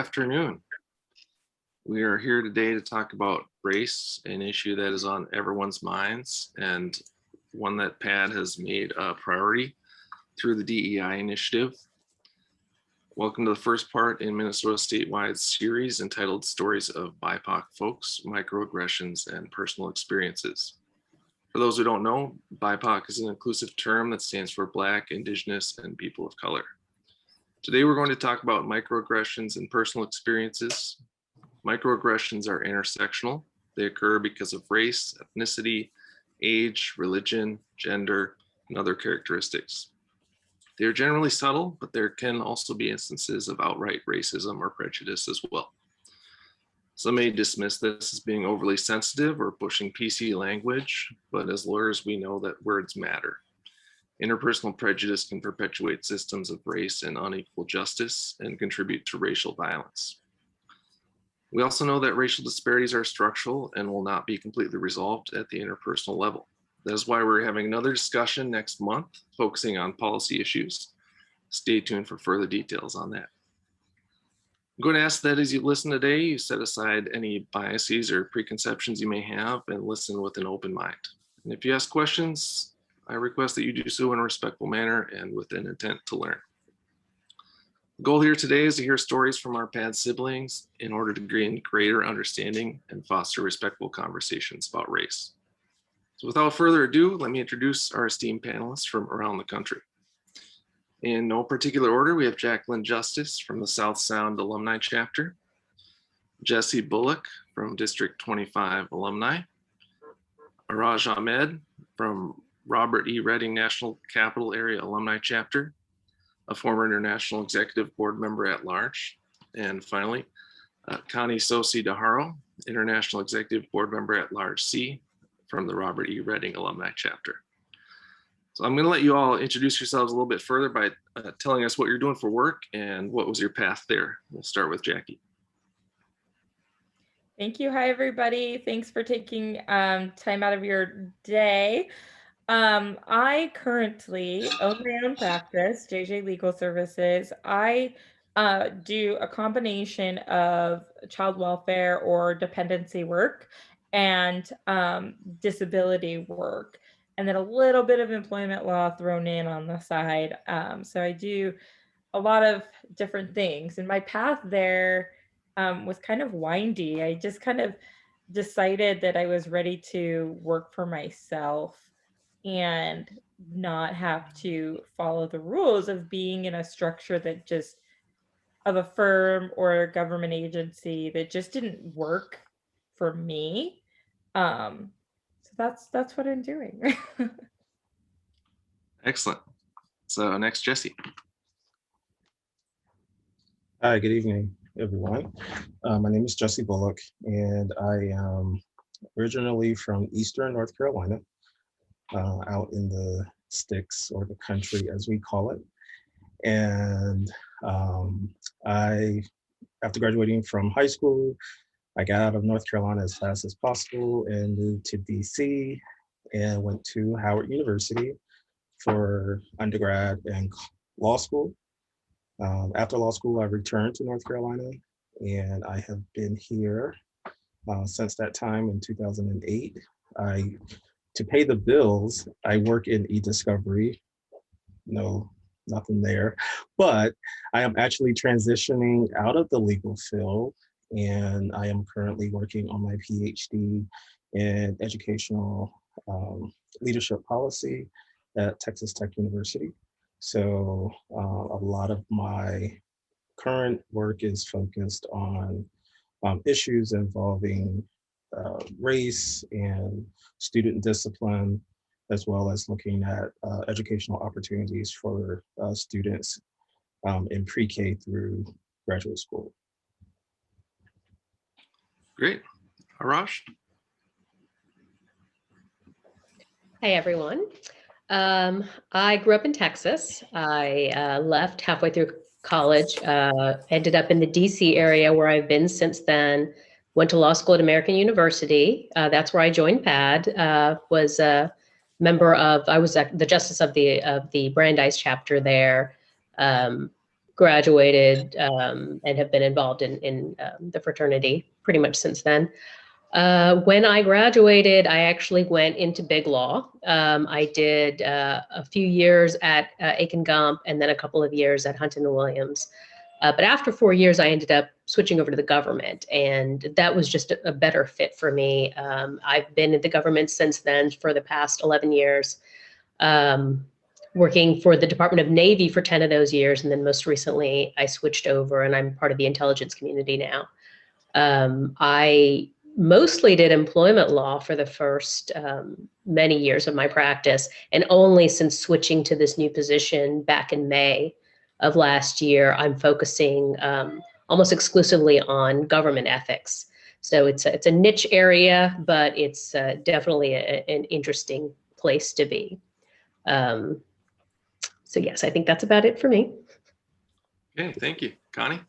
afternoon. We are here today to talk about race, an issue that is on everyone's minds and one that P.A.D has made a priority through the DEI initiative. Welcome to the first part in Minnesota statewide series entitled Stories of BIPOC Folks, Microaggressions, and Personal Experiences. For those who don't know, BIPOC is an inclusive term that stands for Black, Indigenous, and People of Color. Today we're going to talk about microaggressions and personal experiences. Microaggressions are intersectional. They occur because of race, ethnicity, age, religion, gender, and other characteristics. They are generally subtle, but there can also be instances of outright racism or prejudice as well. Some may dismiss this as being overly sensitive or pushing PC language, but as lawyers, we know that words matter. Interpersonal prejudice can perpetuate systems of race and unequal justice and contribute to racial violence. We also know that racial disparities are structural and will not be completely resolved at the interpersonal level. That is why we're having another discussion next month focusing on policy issues. Stay tuned for further details on that. I'm going to ask that as you listen today, you set aside any biases or preconceptions you may have and listen with an open mind. And if you ask questions, I request that you do so in a respectful manner and with an intent to learn. The goal here today is to hear stories from our P.A.D siblings in order to gain greater understanding and foster respectful conversations about race. So without further ado, let me introduce our esteemed panelists from around the country. In no particular order, we have Jacqueline Justice from the South Sound Alumni Chapter, Jesse Bulluck from District 25 Alumni, Araj Ahmed from Robert E. Redding National Capital Area Alumni Chapter, a former International Executive Board Member at Large, and finally, Connie Tsosie de Haro, International Executive Board Member at Large C from the Robert E. Redding Alumni Chapter. So I'm going to let you all introduce yourselves a little bit further by telling us what you're doing for work and what was your path there. We'll start with Jackie. Thank you. Hi, everybody. Thanks for taking time out of your day. I currently own my own practice, JJ Legal Services. I do a combination of child welfare or dependency work and disability work, and then a little bit of employment law thrown in on the side. So I do a lot of different things, and my path there was kind of windy. I just kind of decided that I was ready to work for myself and not have to follow the rules of being in a structure that just of a firm or a government agency that just didn't work for me. So that's what I'm doing. Excellent. So next, Jesse. Hi, good evening, everyone. My name is Jesse Bulluck, and I am originally from Eastern North Carolina, out in the sticks, or the country as we call it. And after graduating from high school, I got out of North Carolina as fast as possible and moved to DC and went to Howard University for undergrad and law school. After law school, I returned to North Carolina, and I have been here since that time in 2008. To pay the bills, I work in e-discovery. No, nothing there. But I am actually transitioning out of the legal field, and I am currently working on my Ph.D. in educational leadership policy at Texas Tech University. So a lot of my current work is focused on issues involving race and student discipline, as well as looking at educational opportunities for students in pre-K through graduate school. Great. Araj? Hi, everyone. I grew up in Texas. I left halfway through college, ended up in the DC area where I've been since then, went to law school at American University. That's where I joined P.A.D, was a member of, I was the justice of the Brandeis chapter there. graduated and have been involved in the fraternity pretty much since then. When I graduated, I actually went into big law. I did a few years at Aiken Gump and then a couple of years at Hunton and Williams. But after 4 years, I ended up switching over to the government, and that was just a better fit for me. I've been in the government since then for the past 11 years, working for the Department of Navy for 10 of those years. And then most recently, I switched over and I'm part of the intelligence community now. I mostly did employment law for the first many years of my practice, and only since switching to this new position back in May of last year, I'm focusing almost exclusively on government ethics. So it's a niche area, but it's definitely an interesting place to be. So yes, I think that's about it for me. Okay, thank you. Connie?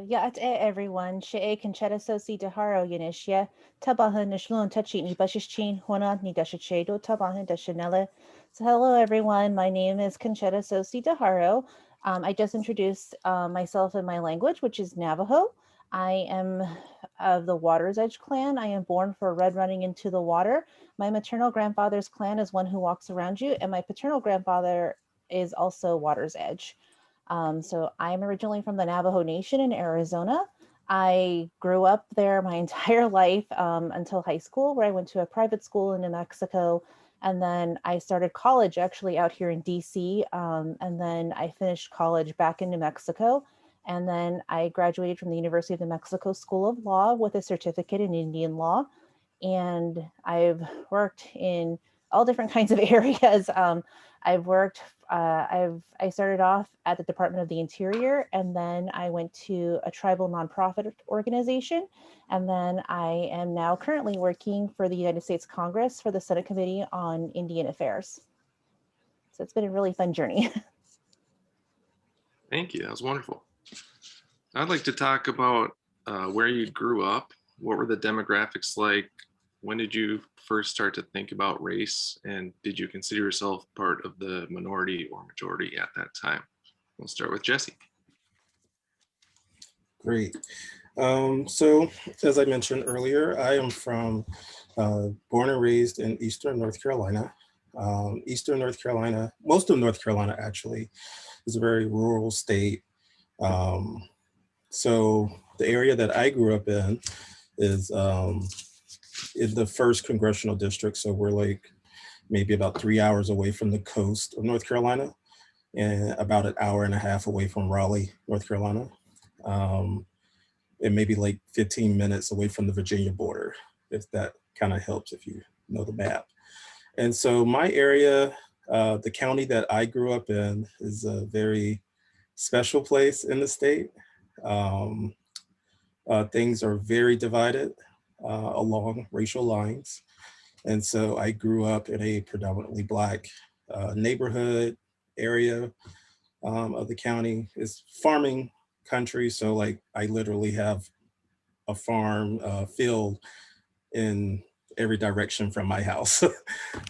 Yeah, everyone. She conchetta Tsosie de Haro Yanishia, Tabahan Nishlun Tachi ni Bashichin, Hona ni Dashachedo, Tabahan Dashanella. So hello everyone. My name is Conchetta Tsosie de Haro. I just introduced myself in my language, which is Navajo. I am of the Water's Edge clan. I am born for red running into the water. My maternal grandfather's clan is one who walks around you, and my paternal grandfather is also Water's Edge. So I'm originally from the Navajo Nation in Arizona. I grew up there my entire life until high school, where I went to a private school in New Mexico. And then I started college actually out here in DC. And then I finished college back in New Mexico. And then I graduated from the University of New Mexico School of Law with a certificate in Indian law. And I've worked in all different kinds of areas. I started off at the Department of the Interior, and then I went to a tribal nonprofit organization. And then I am now currently working for the United States Congress for the Senate Committee on Indian Affairs. So it's been a really fun journey. Thank you. That was wonderful. I'd like to talk about where you grew up. What were the demographics like? When did you first start to think about race? And did you consider yourself part of the minority or majority at that time? We'll start with Jesse. Great. So as I mentioned earlier, I am from born and raised in Eastern North Carolina. Eastern North Carolina, most of North Carolina actually, is a very rural state. So the area that I grew up in is in the 1st Congressional District. So we're like maybe about 3 hours away from the coast of North Carolina and about an hour and a half away from Raleigh, North Carolina. And maybe like 15 minutes away from the Virginia border, if that kind of helps, if you know the map. And so my area, the county that I grew up in, is a very special place in the state. Things are very divided along racial lines. And so I grew up in a predominantly Black neighborhood area of the county. It's farming country. So like I literally have a farm field in every direction from my house.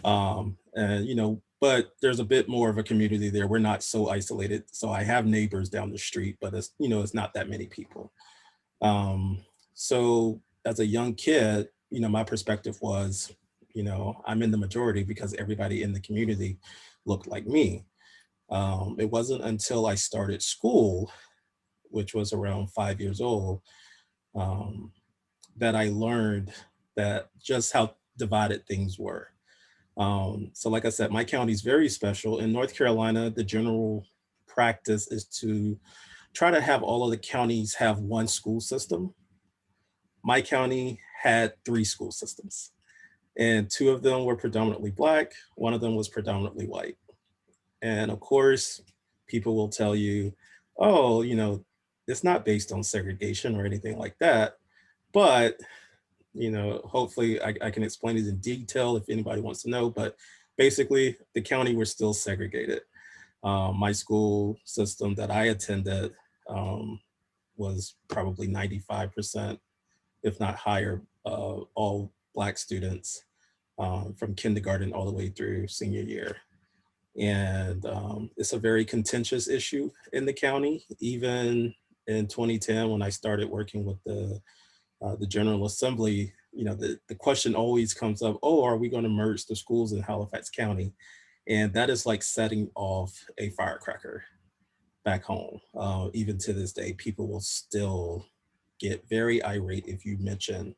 And, you know, but there's a bit more of a community there. We're not so isolated. So I have neighbors down the street, but it's, you know, it's not that many people. So as a young kid, you know, my perspective was, you know, I'm in the majority because everybody in the community looked like me. It wasn't until I started school, which was around 5 years old, that I learned that just how divided things were. So like I said, my county is very special. In North Carolina, the general practice is to try to have all of the counties have one school system. My county had 3 school systems, and 2 of them were predominantly Black, 1 of them was predominantly white. And of course, people will tell you, oh, you know, it's not based on segregation or anything like that. But, you know, hopefully I can explain it in detail if anybody wants to know. But basically, the county was still segregated. My school system that I attended was probably 95%, if not higher, all Black students. from kindergarten all the way through senior year. And it's a very contentious issue in the county. Even in 2010, when I started working with the General Assembly, you know, the question always comes up, oh, are we going to merge the schools in Halifax County? And that is like setting off a firecracker back home. Even to this day, people will still get very irate if you mention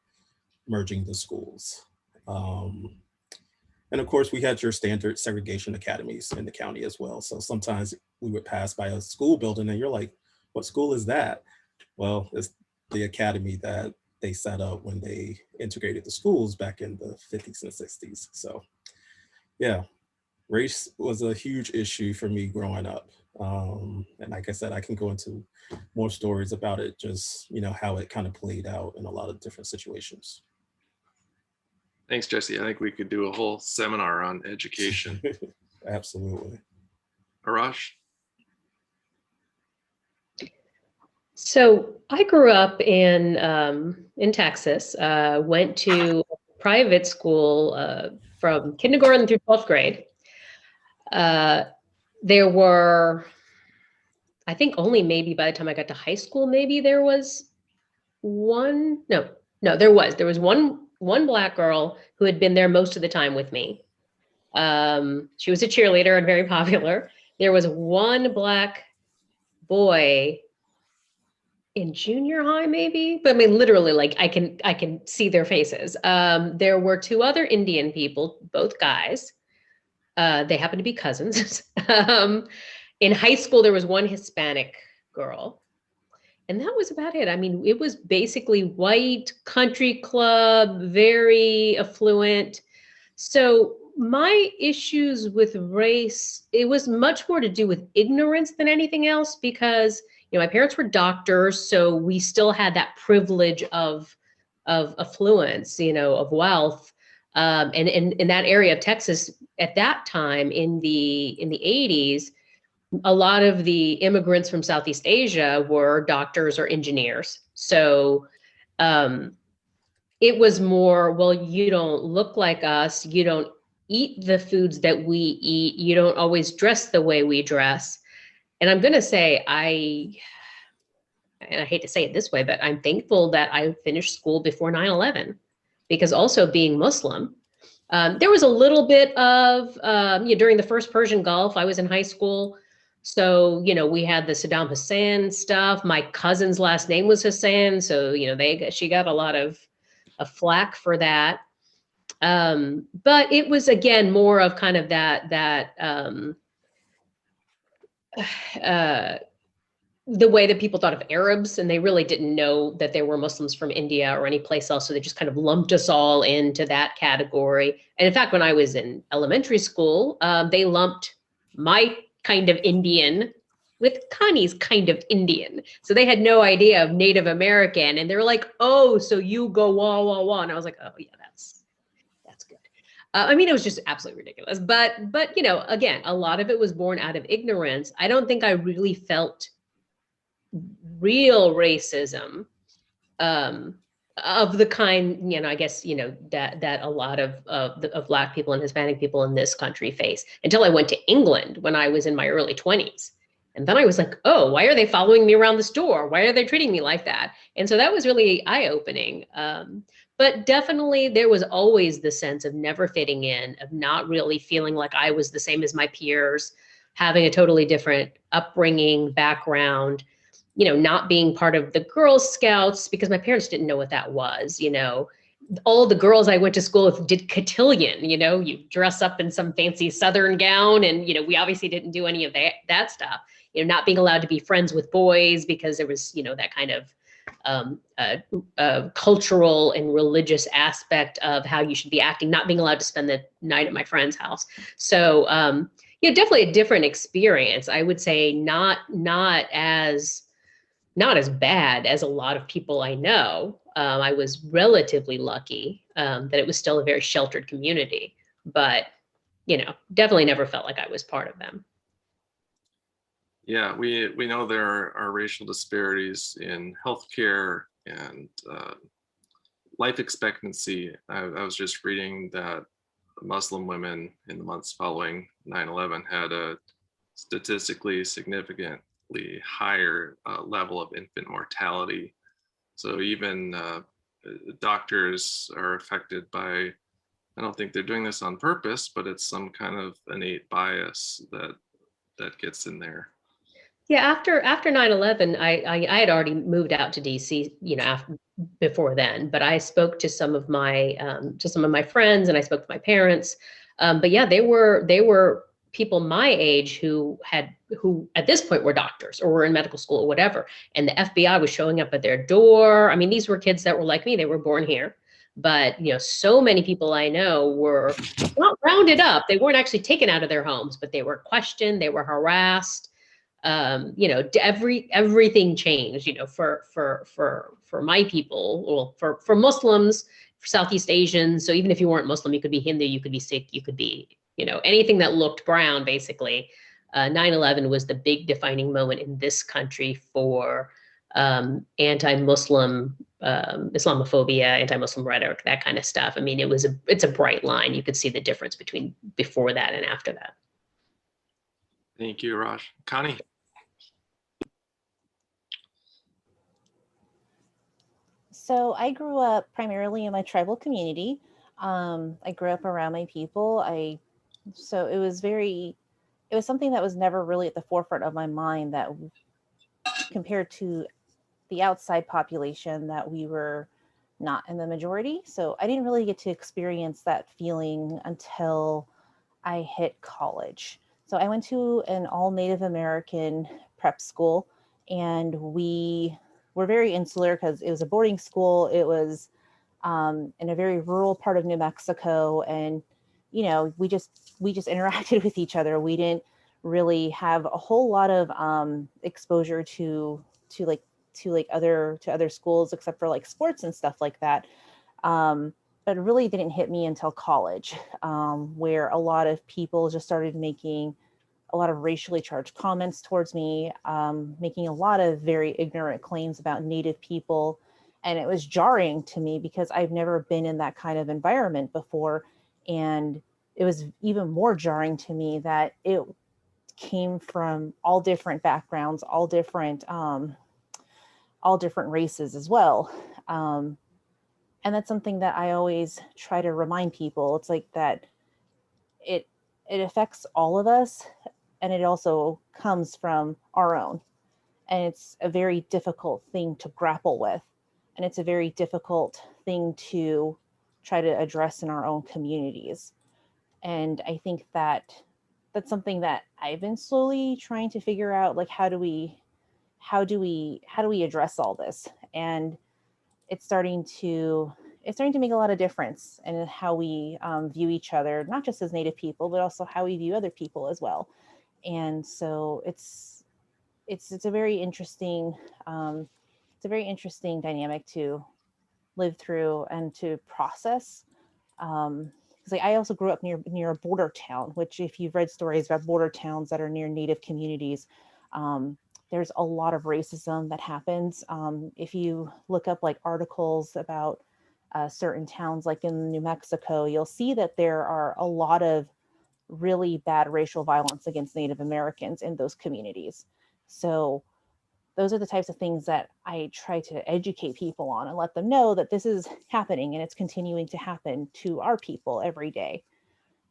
merging the schools. And of course, we had your standard segregation academies in the county as well. So sometimes we would pass by a school building and you're like, what school is that? Well, it's the academy that they set up when they integrated the schools back in the 50s and 60s. So yeah, race was a huge issue for me growing up. And like I said, I can go into more stories about it, just, you know, how it kind of played out in a lot of different situations. Thanks, Jesse. I think we could do a whole seminar on education. Absolutely. Araj? So I grew up in Texas, went to private school from kindergarten through 12th grade. There were, I think only maybe by the time I got to high school, maybe there was one, there was one Black girl who had been there most of the time with me. She was a cheerleader and very popular. There was one Black boy in junior high, maybe, but I mean, literally, like I can see their faces. There were two other Indian people, both guys. They happened to be cousins. In high school, there was one Hispanic girl, and that was about it. I mean, it was basically white, country club, very affluent. So my issues with race, it was much more to do with ignorance than anything else, because you know, my parents were doctors, so we still had that privilege of affluence, you know, of wealth. And in that area of Texas at that time in the 80s, a lot of the immigrants from Southeast Asia were doctors or engineers. So it was more, well, you don't look like us, you don't eat the foods that we eat, you don't always dress the way we dress. And I'm going to say, and I hate to say it this way, but I'm thankful that I finished school before 9/11, because also being Muslim, there was a little bit of, you know, during the first Persian Gulf, I was in high school. So, you know, we had the Saddam Hussein stuff. My cousin's last name was Hussein. So, you know, she got a lot of flack for that. But it was, again, more of kind of that the way that people thought of Arabs, and they really didn't know that there were Muslims from India or any place else. So they just kind of lumped us all into that category. And in fact, when I was in elementary school, they lumped my kind of Indian with Connie's kind of Indian. So they had no idea of Native American. And they were like, oh, so you go wah, wah, wah. And I was like, oh yeah, that's good. I mean, it was just absolutely ridiculous. But you know, again, a lot of it was born out of ignorance. I don't think I really felt real racism of the kind, you know, I guess, you know, that a lot of Black people and Hispanic people in this country face, until I went to England when I was in my early 20s. And then I was like, oh, why are they following me around the store? Why are they treating me like that? And so that was really eye-opening. But definitely there was always the sense of never fitting in, of not really feeling like I was the same as my peers, having a totally different upbringing, background, you know, not being part of the Girl Scouts because my parents didn't know what that was. You know, all the girls I went to school with did cotillion, you know, you dress up in some fancy Southern gown. And, you know, we obviously didn't do any of that stuff, you know, not being allowed to be friends with boys because there was, you know, that kind of cultural and religious aspect of how you should be acting, not being allowed to spend the night at my friend's house. So, yeah, definitely a different experience. I would say not as bad as a lot of people I know. I was relatively lucky that it was still a very sheltered community, but, you know, definitely never felt like I was part of them. Yeah, we know there are racial disparities in healthcare and life expectancy. I was just reading that Muslim women in the months following 9/11 had a statistically significantly higher level of infant mortality. So even doctors are affected by, I don't think they're doing this on purpose, but it's some kind of innate bias that gets in there. Yeah, after 9/11, I had already moved out to DC, before then, but I spoke to some of my friends, and I spoke to my parents. But yeah, they were people my age who at this point were doctors or were in medical school or whatever, and the FBI was showing up at their door. I mean, these were kids that were like me; they were born here. But so many people I know were not rounded up. They weren't actually taken out of their homes, but they were questioned, they were harassed. Everything changed, for my people, well, for Muslims, for Southeast Asians. So even if you weren't Muslim, you could be Hindu, you could be Sikh, you could be, anything that looked brown, basically. 9/11 was the big defining moment in this country for anti-Muslim Islamophobia, anti-Muslim rhetoric, that kind of stuff. I mean, it's a bright line. You could see the difference between before that and after that. Thank you, Araj. Connie. So I grew up primarily in my tribal community. I grew up around my people. So it was something that was never really at the forefront of my mind, that compared to the outside population, that we were not in the majority. So I didn't really get to experience that feeling until I hit college. So I went to an all Native American prep school, and we were very insular because it was a boarding school. It was in a very rural part of New Mexico, and we just interacted with each other. We didn't really have a whole lot of exposure to other schools, except for like sports and stuff like that. But it really didn't hit me until college, where a lot of people just started making a lot of racially charged comments towards me, making a lot of very ignorant claims about Native people. And it was jarring to me because I've never been in that kind of environment before. And it was even more jarring to me that it came from all different backgrounds, all different races as well. And that's something that I always try to remind people. It's like that it affects all of us, and it also comes from our own. And it's a very difficult thing to grapple with. And it's a very difficult thing to try to address in our own communities. And I think that that's something that I've been slowly trying to figure out, like, how do we address all this? And it's starting to make a lot of difference in how we view each other, not just as Native people, but also how we view other people as well. And so it's a very interesting dynamic to live through and to process. Because I also grew up near a border town, which, if you've read stories about border towns that are near Native communities, there's a lot of racism that happens. If you look up like articles about certain towns, like in New Mexico, you'll see that there are a lot of really bad racial violence against Native Americans in those communities. So those are the types of things that I try to educate people on and let them know that this is happening, and it's continuing to happen to our people every day.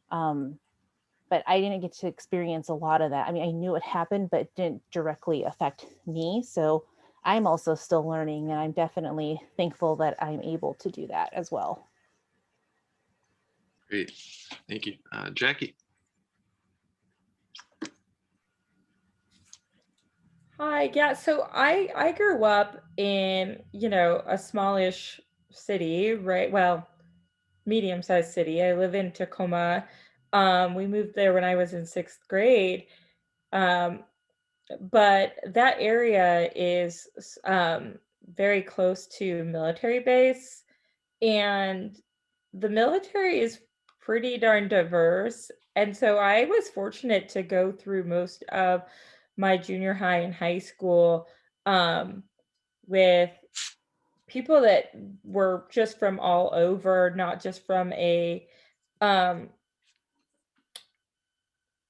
But I didn't get to experience a lot of that. I mean, I knew it happened, but it didn't directly affect me. So I'm also still learning, and I'm definitely thankful that I'm able to do that as well. Great, thank you. Jackie. Hi, yeah, so I grew up in, a smallish city, right? Well, medium-sized city. I live in Tacoma. We moved there when I was in 6th grade. But that area is very close to military base, and the military is pretty darn diverse. And so I was fortunate to go through most of my junior high and high school with people that were just from all over, not just from a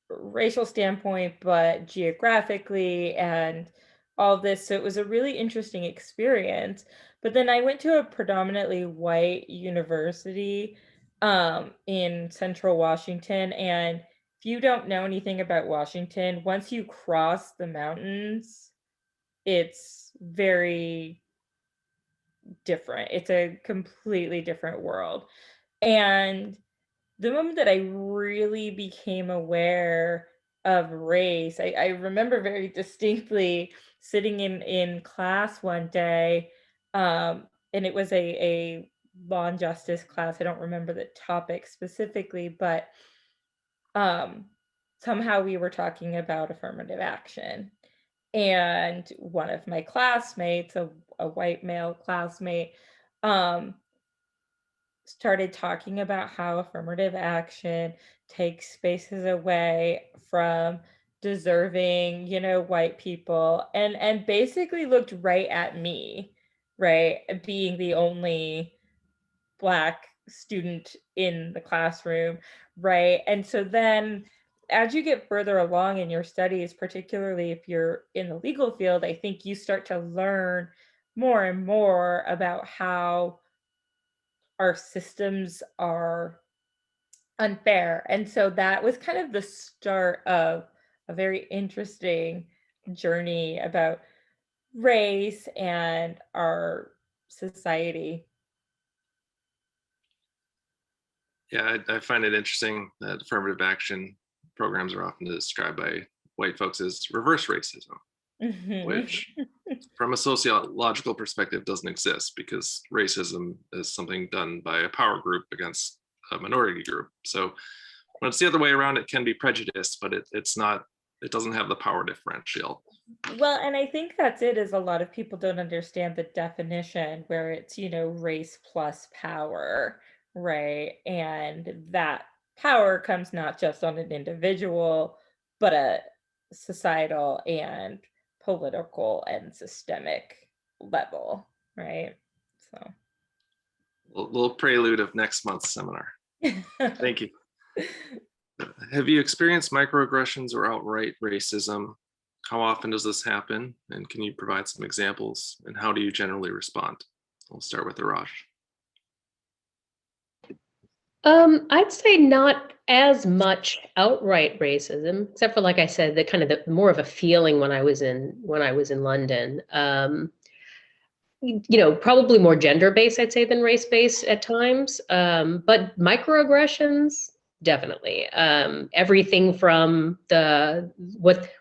racial standpoint, but geographically and all this. So it was a really interesting experience. But then I went to a predominantly white university in central Washington. And if you don't know anything about Washington, once you cross the mountains, it's very different. It's a completely different world. And the moment that I really became aware of race, I remember very distinctly sitting in class one day, and it was a law and justice class. I don't remember the topic specifically, but somehow we were talking about affirmative action. And one of my classmates, a white male classmate, started talking about how affirmative action takes spaces away from deserving, white people, and basically looked right at me, right, being the only Black student in the classroom, right? And so then as you get further along in your studies, particularly if you're in the legal field, I think you start to learn more and more about how our systems are unfair. And so that was kind of the start of a very interesting journey about race and our society. Yeah, I find it interesting that affirmative action programs are often described by white folks as reverse racism, which from a sociological perspective doesn't exist, because racism is something done by a power group against a minority group. So when it's the other way around, it can be prejudice, but it's not, it doesn't have the power differential. Well, and I think that's it, is a lot of people don't understand the definition where it's, race plus power, right? And that power comes not just on an individual, but a societal and political and systemic level, right? So A little prelude of next month's seminar. Thank you. Have you experienced microaggressions or outright racism? How often does this happen? And can you provide some examples? And how do you generally respond? We'll start with Araj. I'd say not as much outright racism, except for, like I said, the kind of the more of a feeling when I was in London. Probably more gender-based, I'd say, than race-based at times. But microaggressions, definitely. Everything from the what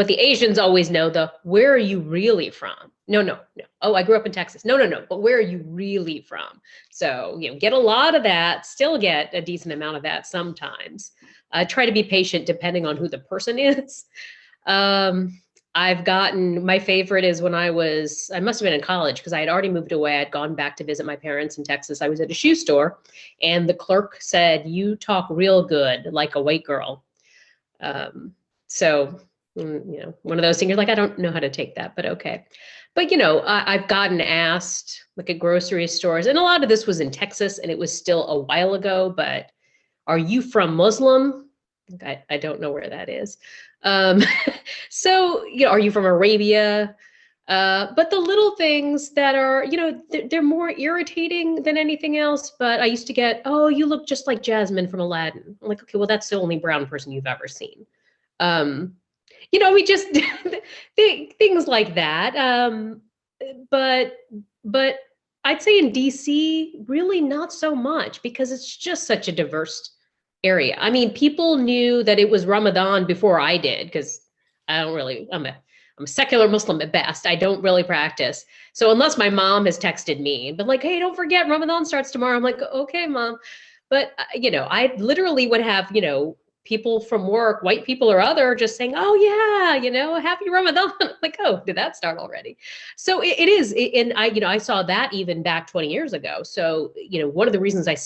the Asians always know, the where are you really from? No. Oh, I grew up in Texas. No. But where are you really from? So, get a lot of that, still get a decent amount of that sometimes. Try to be patient depending on who the person is. I've gotten, my favorite is when I must have been in college, because I had already moved away. I'd gone back to visit my parents in Texas. I was at a shoe store and the clerk said, "You talk real good, like a white girl." So, one of those things, you're like, I don't know how to take that, but okay. But, I've gotten asked, like at grocery stores, and a lot of this was in Texas and it was still a while ago, but are you from Muslim? I don't know where that is. So, are you from Arabia? But the little things that are, they're more irritating than anything else. But I used to get, "Oh, you look just like Jasmine from Aladdin." I'm like, okay, well, that's the only brown person you've ever seen. We just things like that. But I'd say in DC, really not so much, because it's just such a diverse area. I mean, people knew that it was Ramadan before I did, because I'm a secular Muslim at best. I don't really practice. So unless my mom has texted me, but like, "Hey, don't forget Ramadan starts tomorrow." I'm like, "Okay, Mom." But, I literally would have, people from work, white people or other, just saying, "Oh yeah, happy Ramadan." Like, oh, did that start already? So it is. And I saw that even back 20 years ago. So, one of the reasons I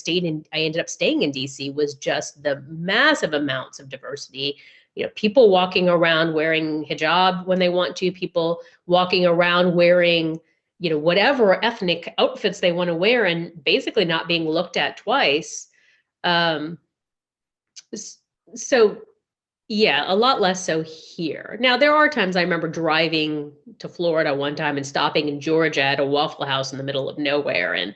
ended up staying in DC was just the massive amounts of diversity. People walking around wearing hijab when they want to, people walking around wearing, whatever ethnic outfits they want to wear, and basically not being looked at twice. So Yeah, a lot less so here. Now, there are times I remember driving to Florida one time and stopping in Georgia at a Waffle House in the middle of nowhere. And,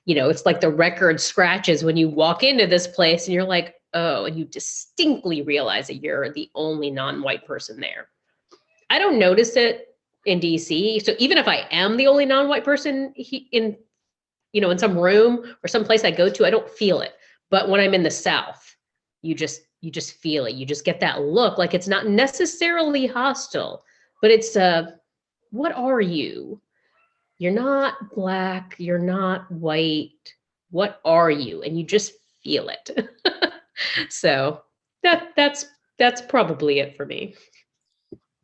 it's like the record scratches when you walk into this place and you're like, oh, and you distinctly realize that you're the only non-white person there. I don't notice it in DC. So even if I am the only non-white person in some room or some place I go to, I don't feel it. But when I'm in the South, you just feel it. You just get that look, like it's not necessarily hostile, but it's what are you? You're not Black, you're not white. What are you? And you just feel it. So that's probably it for me.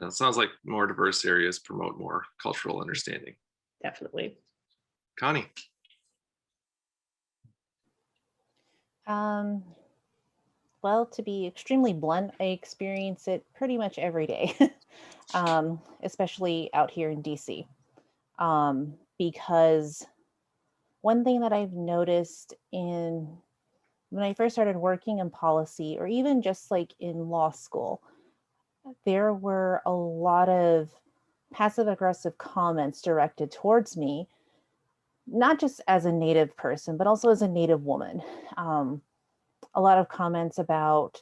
It sounds like more diverse areas promote more cultural understanding. Definitely. Connie. Well, to be extremely blunt, I experience it pretty much every day, especially out here in DC. Because one thing that I've noticed when I first started working in policy, or even just like in law school, there were a lot of passive aggressive comments directed towards me, not just as a Native person, but also as a Native woman. A lot of comments about,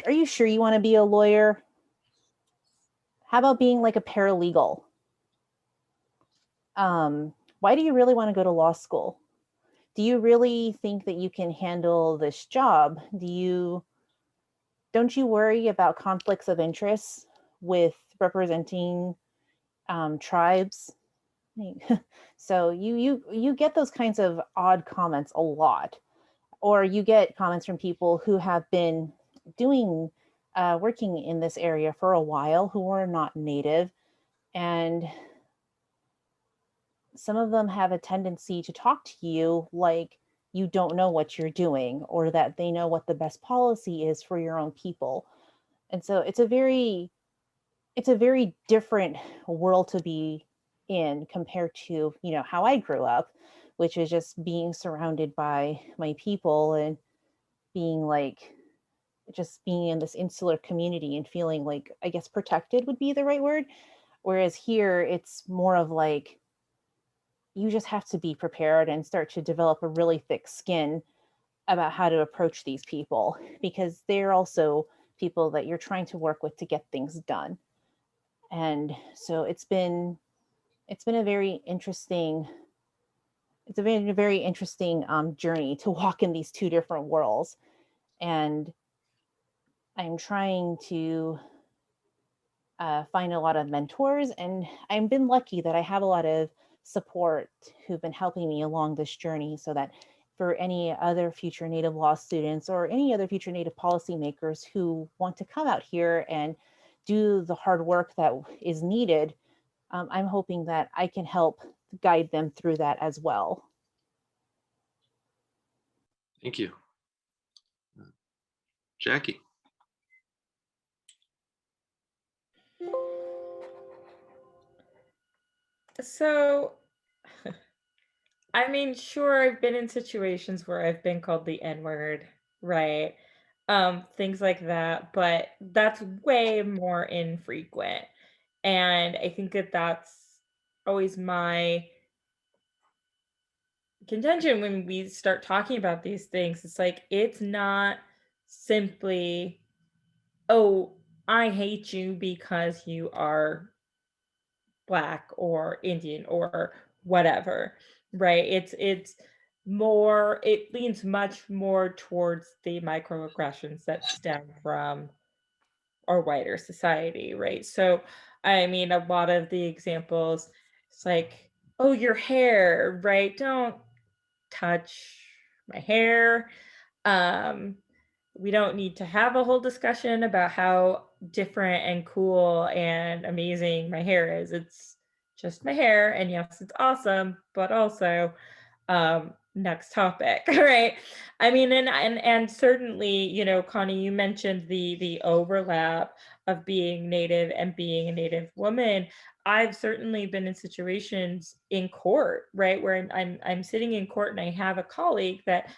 are you sure you want to be a lawyer? How about being like a paralegal? Why do you really want to go to law school? Do you really think that you can handle this job? Don't you worry about conflicts of interest with representing tribes? So you get those kinds of odd comments a lot, or you get comments from people who have been working in this area for a while, who are not Native, and some of them have a tendency to talk to you like you don't know what you're doing, or that they know what the best policy is for your own people. And so it's a very different world to be in compared to, how I grew up, which is just being surrounded by my people and just being in this insular community and feeling like, I guess, protected would be the right word. Whereas here, it's more of like, you just have to be prepared and start to develop a really thick skin about how to approach these people, because they're also people that you're trying to work with to get things done. And so it's been a very interesting journey to walk in these two different worlds. And I'm trying to find a lot of mentors, and I've been lucky that I have a lot of support who've been helping me along this journey, so that for any other future Native law students or any other future Native policymakers who want to come out here and do the hard work that is needed, I'm hoping that I can help guide them through that as well. Thank you. Jackie. So, I mean, sure, I've been in situations where I've been called the N-word, right? Things like that, but that's way more infrequent. And I think that that's always my contention when we start talking about these things. It's like, it's not simply, oh, I hate you because you are Black or Indian or whatever, right? It's more, it leans much more towards the microaggressions that stem from our wider society, right? So, I mean, a lot of the examples, it's like, oh, your hair, right? Don't touch my hair. Um, we don't need to have a whole discussion about how different and cool and amazing my hair is. It's just my hair, and yes, it's awesome, but also next topic. Right? I mean, and certainly, Connie, you mentioned the overlap of being Native and being a Native woman. I've certainly been in situations in court, right, where I'm sitting in court and I have a colleague that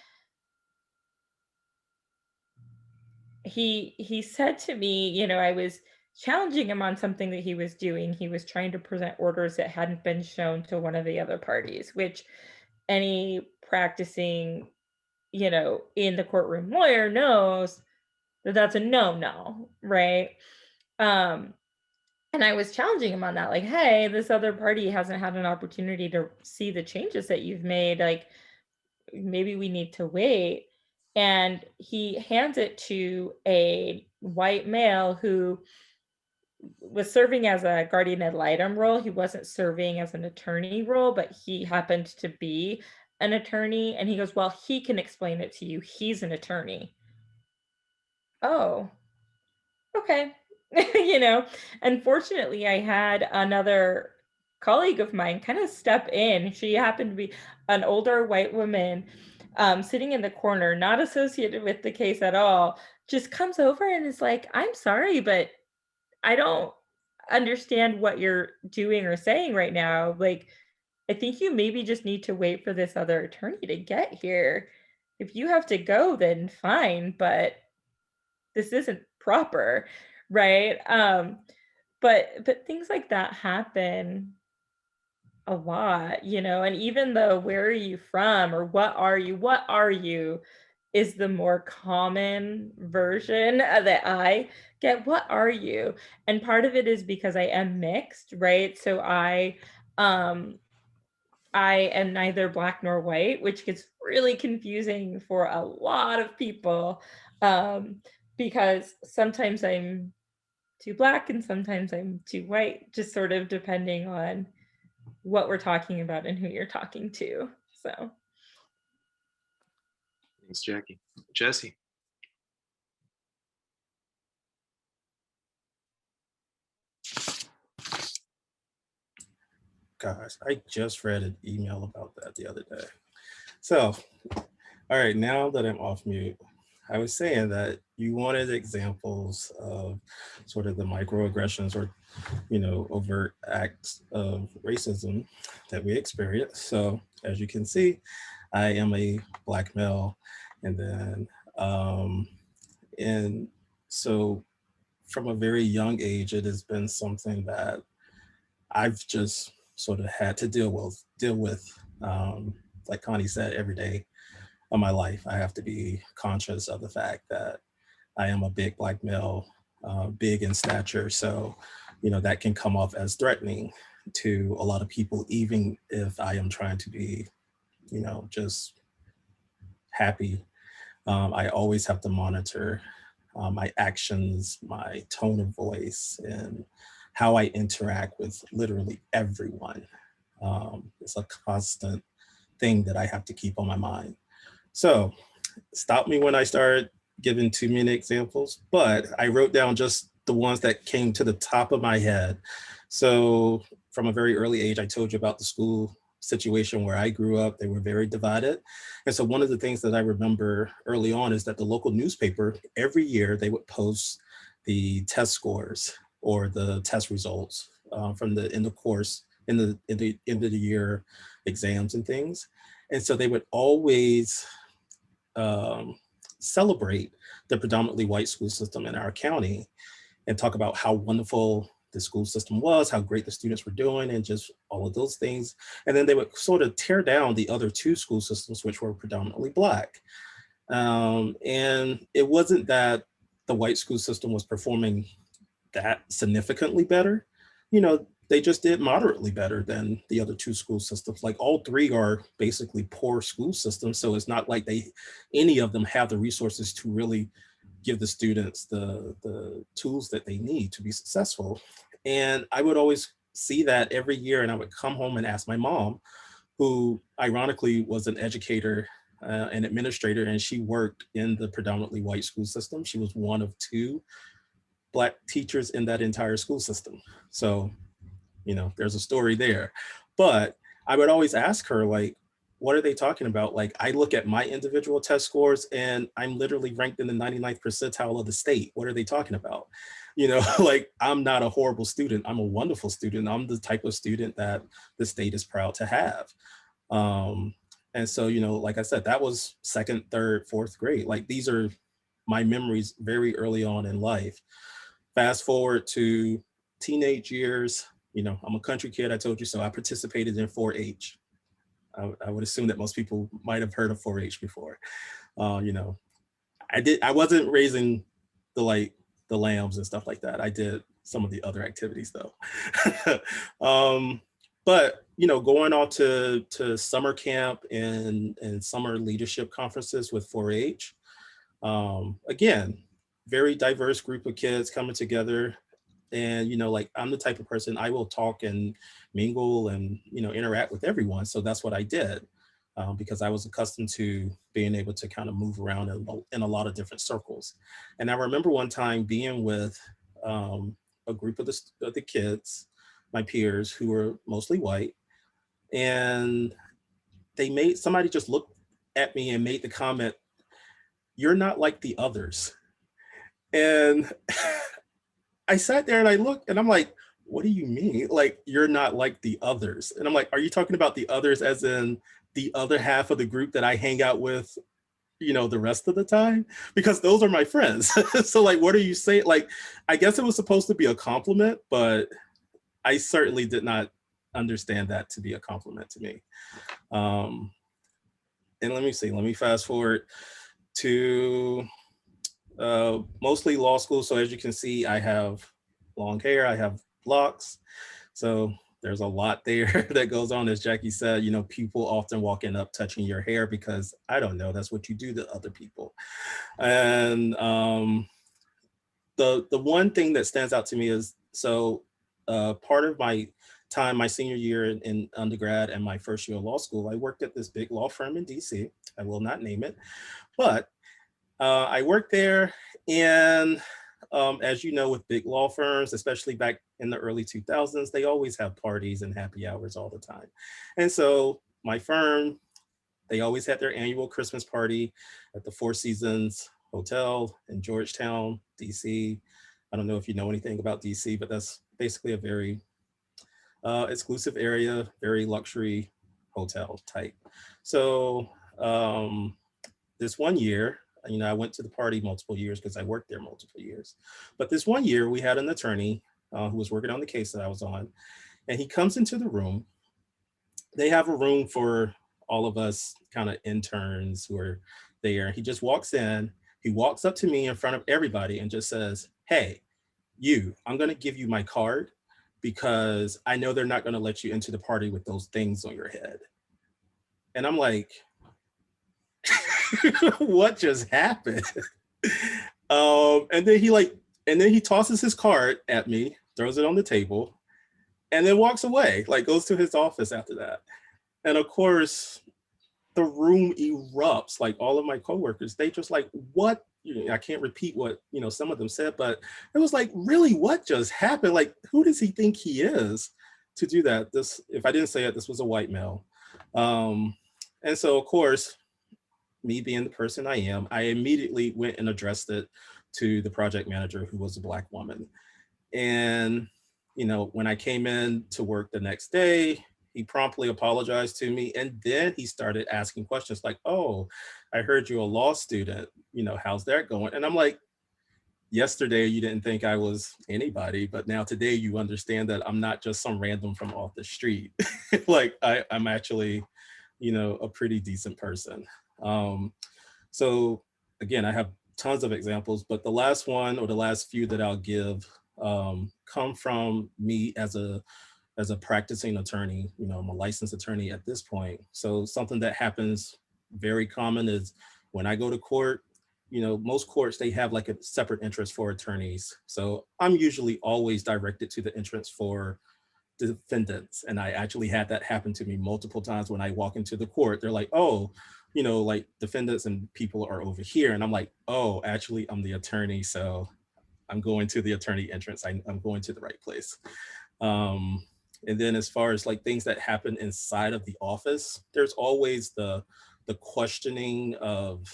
he said to me, you know, I was challenging him on something that he was doing. He was trying to present orders that hadn't been shown to one of the other parties, which any practicing, you know, in the courtroom lawyer knows that that's a no-no, right? Um, and I was challenging him on that, like, hey, this other party hasn't had an opportunity to see the changes that you've made. Like, maybe we need to wait. And he hands it to a white male who was serving as a guardian ad litem role. He wasn't serving as an attorney role, but he happened to be an attorney. And he goes, well, he can explain it to you. He's an attorney. Oh, okay. You know, unfortunately, I had another colleague of mine kind of step in. She happened to be an older white woman, sitting in the corner, not associated with the case at all, just comes over and is like, I'm sorry, but I don't understand what you're doing or saying right now. Like, I think you maybe just need to wait for this other attorney to get here. If you have to go, then fine, but this isn't proper, right? But things like that happen a lot, you know, and even though where are you from or what are you is the more common version that I get. What are you? And part of it is because I am mixed, right? So um I am neither black nor white, which gets really confusing for a lot of people, because sometimes I'm too black and sometimes I'm too white, just sort of depending on what we're talking about and who you're talking to. So, Thanks, Jackie. Jesse. Gosh, I just read an email about that the other day. So, all right, now that I'm off mute, I was saying that you wanted examples of sort of the microaggressions or, you know, overt acts of racism that we experience. So as you can see, I am a Black male. And then, and so from a very young age, it has been something that I've just sort of had to deal with, like Connie said, every day of my life. I have to be conscious of the fact that I am a big Black male, big in stature. So, you know, that can come off as threatening to a lot of people, even if I am trying to be, you know, just happy. I always have to monitor my actions, my tone of voice, and how I interact with literally everyone. It's a constant thing that I have to keep on my mind. So stop me when I start giving too many examples, but I wrote down just the ones that came to the top of my head. So from a very early age, I told you about the school situation where I grew up. They were very divided. And so one of the things that I remember early on is that the local newspaper, every year they would post the test scores or the test results from the end of course, in the end of the year exams and things. And so they would always celebrate the predominantly white school system in our county and talk about how wonderful the school system was, how great the students were doing, and just all of those things. And then they would sort of tear down the other two school systems, which were predominantly Black. And it wasn't that the white school system was performing that significantly better. You know, they just did moderately better than the other two school systems. Like all three are basically poor school systems. So it's not like any of them have the resources to really give the students the tools that they need to be successful. And I would always see that every year, and I would come home and ask my mom, who ironically was an educator, an administrator, and she worked in the predominantly white school system. She was one of two Black teachers in that entire school system. So, you know, there's a story there. But I would always ask her, like, what are they talking about? Like, I look at my individual test scores and I'm literally ranked in the 99th percentile of the state. What are they talking about? You know, like, I'm not a horrible student. I'm a wonderful student. I'm the type of student that the state is proud to have. And so, you know, like I said, that was second, third, fourth grade. Like, these are my memories very early on in life. Fast forward to teenage years, you know, I'm a country kid, I told you so. I participated in 4-H. I would assume that most people might have heard of 4-H before. You know, I wasn't raising the lambs and stuff like that. I did some of the other activities though. But you know, going off to summer camp and summer leadership conferences with 4-H, again, very diverse group of kids coming together. And you know, like I'm the type of person, I will talk and mingle and you know interact with everyone. So that's what I did. Because I was accustomed to being able to kind of move around in a lot of different circles. And I remember one time being with a group of the kids, my peers, who were mostly white, and somebody just looked at me and made the comment, "You're not like the others." And I sat there and I looked and I'm like, what do you mean? Like, you're not like the others? And I'm like, are you talking about the others as in the other half of the group that I hang out with, you know, the rest of the time? Because those are my friends. So like, what are you saying? Like, I guess it was supposed to be a compliment, but I certainly did not understand that to be a compliment to me. And let me fast forward to mostly law school. So as you can see, I have long hair, I have locks. So there's a lot there that goes on. As Jackie said, you know, people often walking up, touching your hair because I don't know, that's what you do to other people. And the one thing that stands out to me is, so part of my time, my senior year in undergrad and my first year of law school, I worked at this big law firm in DC. I will not name it, but I worked there. And as you know, with big law firms, especially back in the early 2000s, they always have parties and happy hours all the time. And so my firm, they always had their annual Christmas party at the Four Seasons Hotel in Georgetown, DC. I don't know if you know anything about DC, but that's basically a very exclusive area, very luxury hotel type. So this one year, you know, I went to the party multiple years because I worked there multiple years. But this one year we had an attorney who was working on the case that I was on, and he comes into the room. They have a room for all of us kind of interns who are there. He just walks in, he walks up to me in front of everybody and just says, "Hey, you, I'm gonna give you my card because I know they're not gonna let you into the party with those things on your head." And I'm like, what just happened? And then he tosses his card at me, throws it on the table, and then walks away, like goes to his office after that. And of course, the room erupts. Like all of my coworkers, they just like, what? You know, I can't repeat what, you know, some of them said, but it was like, really, what just happened? Like, who does he think he is to do that? This, if I didn't say it, this was a white male. And so of course, me being the person I am, I immediately went and addressed it to the project manager, who was a Black woman. And, you know, when I came in to work the next day, he promptly apologized to me. And then he started asking questions like, "Oh, I heard you're a law student, you know, how's that going?" And I'm like, yesterday you didn't think I was anybody, but now today you understand that I'm not just some random from off the street. Like I'm actually, you know, a pretty decent person. So again, I have tons of examples, but the last one or the last few that I'll give come from me as a practicing attorney. You know, I'm a licensed attorney at this point. So something that happens very common is when I go to court, you know, most courts, they have like a separate entrance for attorneys. So I'm usually always directed to the entrance for defendants. And I actually had that happen to me multiple times when I walk into the court. They're like, "Oh, you know, like defendants and people are over here." And I'm like, "Oh, actually I'm the attorney. So I'm going to the attorney entrance. I'm going to the right place." And then as far as like things that happen inside of the office, there's always the questioning of,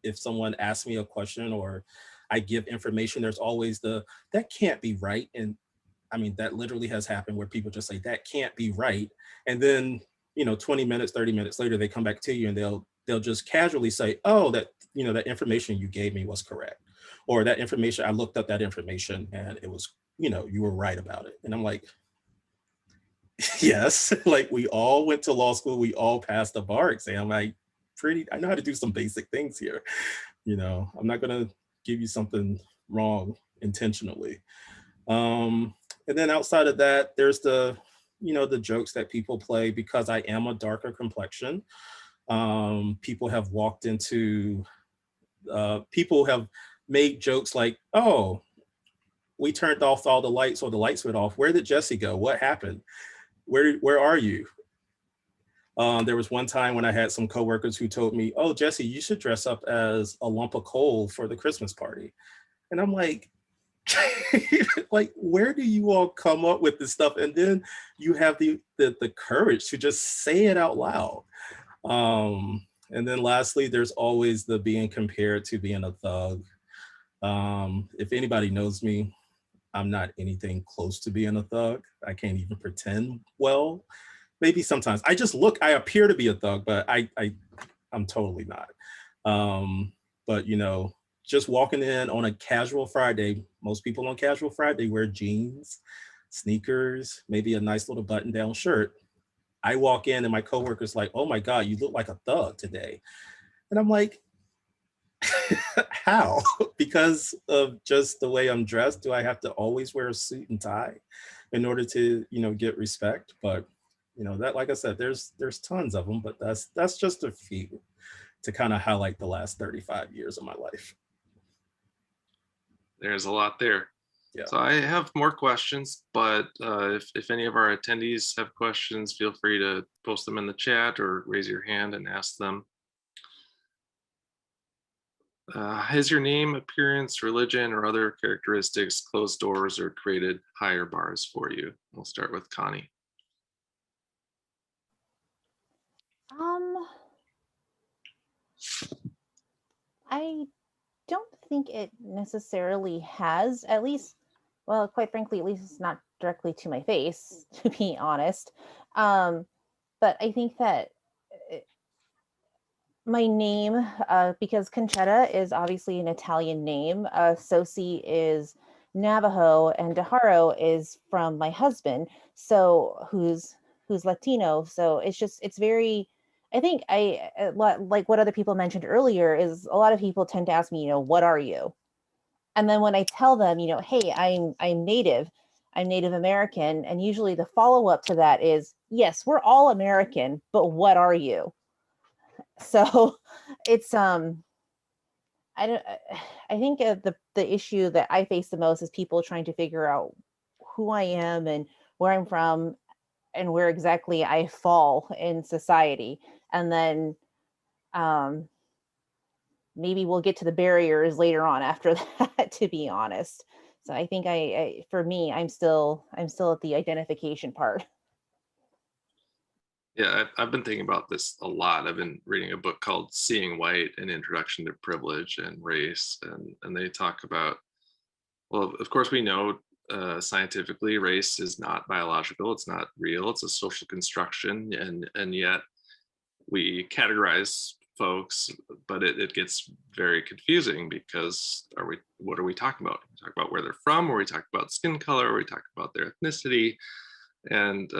if someone asks me a question or I give information, there's always that can't be right. And I mean, that literally has happened where people just say, "That can't be right." And then, you know, 20 minutes, 30 minutes later, they come back to you and they'll just casually say, "Oh, that information you gave me was correct, or that information, I looked up that information and it was, you were right about it. And I'm like, yes, like we all went to law school, we all passed the bar exam. I know how to do some basic things here. I'm not gonna give you something wrong intentionally. And then outside of that, there's the jokes that people play because I am a darker complexion. People have people have made jokes like, oh, we turned off all the lights or the lights went off. Where did Jesse go? What happened? Where are you? There was one time when I had some coworkers who told me, oh, Jesse, you should dress up as a lump of coal for the Christmas party. And I'm like, like, where do you all come up with this stuff? And then you have the courage to just say it out loud. And then lastly, there's always the being compared to being a thug. If anybody knows me, I'm not anything close to being a thug. I can't even pretend well. Maybe sometimes I appear to be a thug, but I'm totally not. But just walking in on a casual Friday, most people on casual Friday wear jeans, sneakers, maybe a nice little button down shirt. I walk in and my coworker's like, oh my God, you look like a thug today. And I'm like, how? Because of just the way I'm dressed, do I have to always wear a suit and tie in order to, get respect? But, that, like I said, there's tons of them, but that's just a few to kind of highlight the last 35 years of my life. There's a lot there. Yeah. So I have more questions, but if any of our attendees have questions, feel free to post them in the chat or raise your hand and ask them. Has your name, appearance, religion, or other characteristics closed doors or created higher bars for you? We'll start with Connie. I don't think it necessarily has, at least, well, quite frankly, at least it's not directly to my face, to be honest. But I think that my name, because Conchetta is obviously an Italian name, Tsosie is Navajo, and Haro is from my husband, so who's Latino. So it's very, I think like what other people mentioned earlier is a lot of people tend to ask me, what are you? And then when I tell them, hey, I'm Native American, and usually the follow up to that is, yes, we're all American, but what are you? So it's I think the issue that I face the most is people trying to figure out who I am and where I'm from and where exactly I fall in society. And then maybe we'll get to the barriers later on after that, to be honest. So I think for me, I'm still at the identification part. Yeah, I've been thinking about this a lot. I've been reading a book called Seeing White, an Introduction to Privilege and Race. And they talk about, well, of course, we know scientifically race is not biological. It's not real. It's a social construction. And yet we categorize folks, but it gets very confusing because what are we talking about? We talk about where they're from, or we talk about skin color, or we talk about their ethnicity. And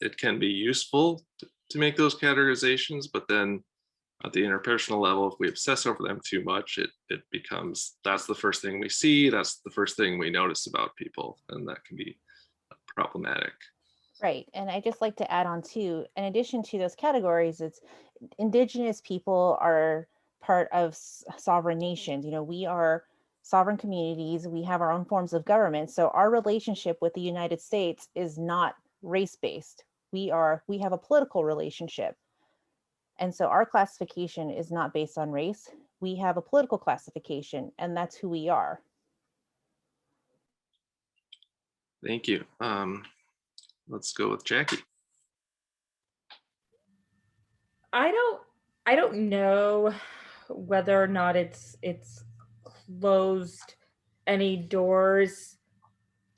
it can be useful to make those categorizations, but then at the interpersonal level, if we obsess over them too much, it becomes, that's the first thing we see, that's the first thing we notice about people, and that can be problematic. Right. And I just like to add on too, in addition to those categories, it's Indigenous people are part of sovereign nations. We are sovereign communities. We have our own forms of government. So our relationship with the United States is not race-based. We have a political relationship. And so our classification is not based on race. We have a political classification, and that's who we are. Thank you. Let's go with Jackie. I don't know whether or not it's closed any doors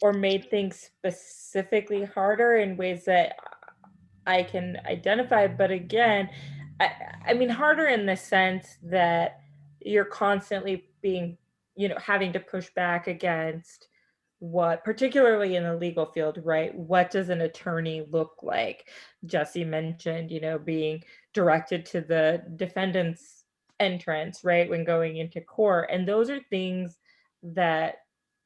or made things specifically harder in ways that I can identify. But again, I mean, harder in the sense that, you're constantly being, having to push back against what, particularly in the legal field, right? What does an attorney look like? Jesse mentioned, being directed to the defendant's entrance, right, when going into court. And those are things that,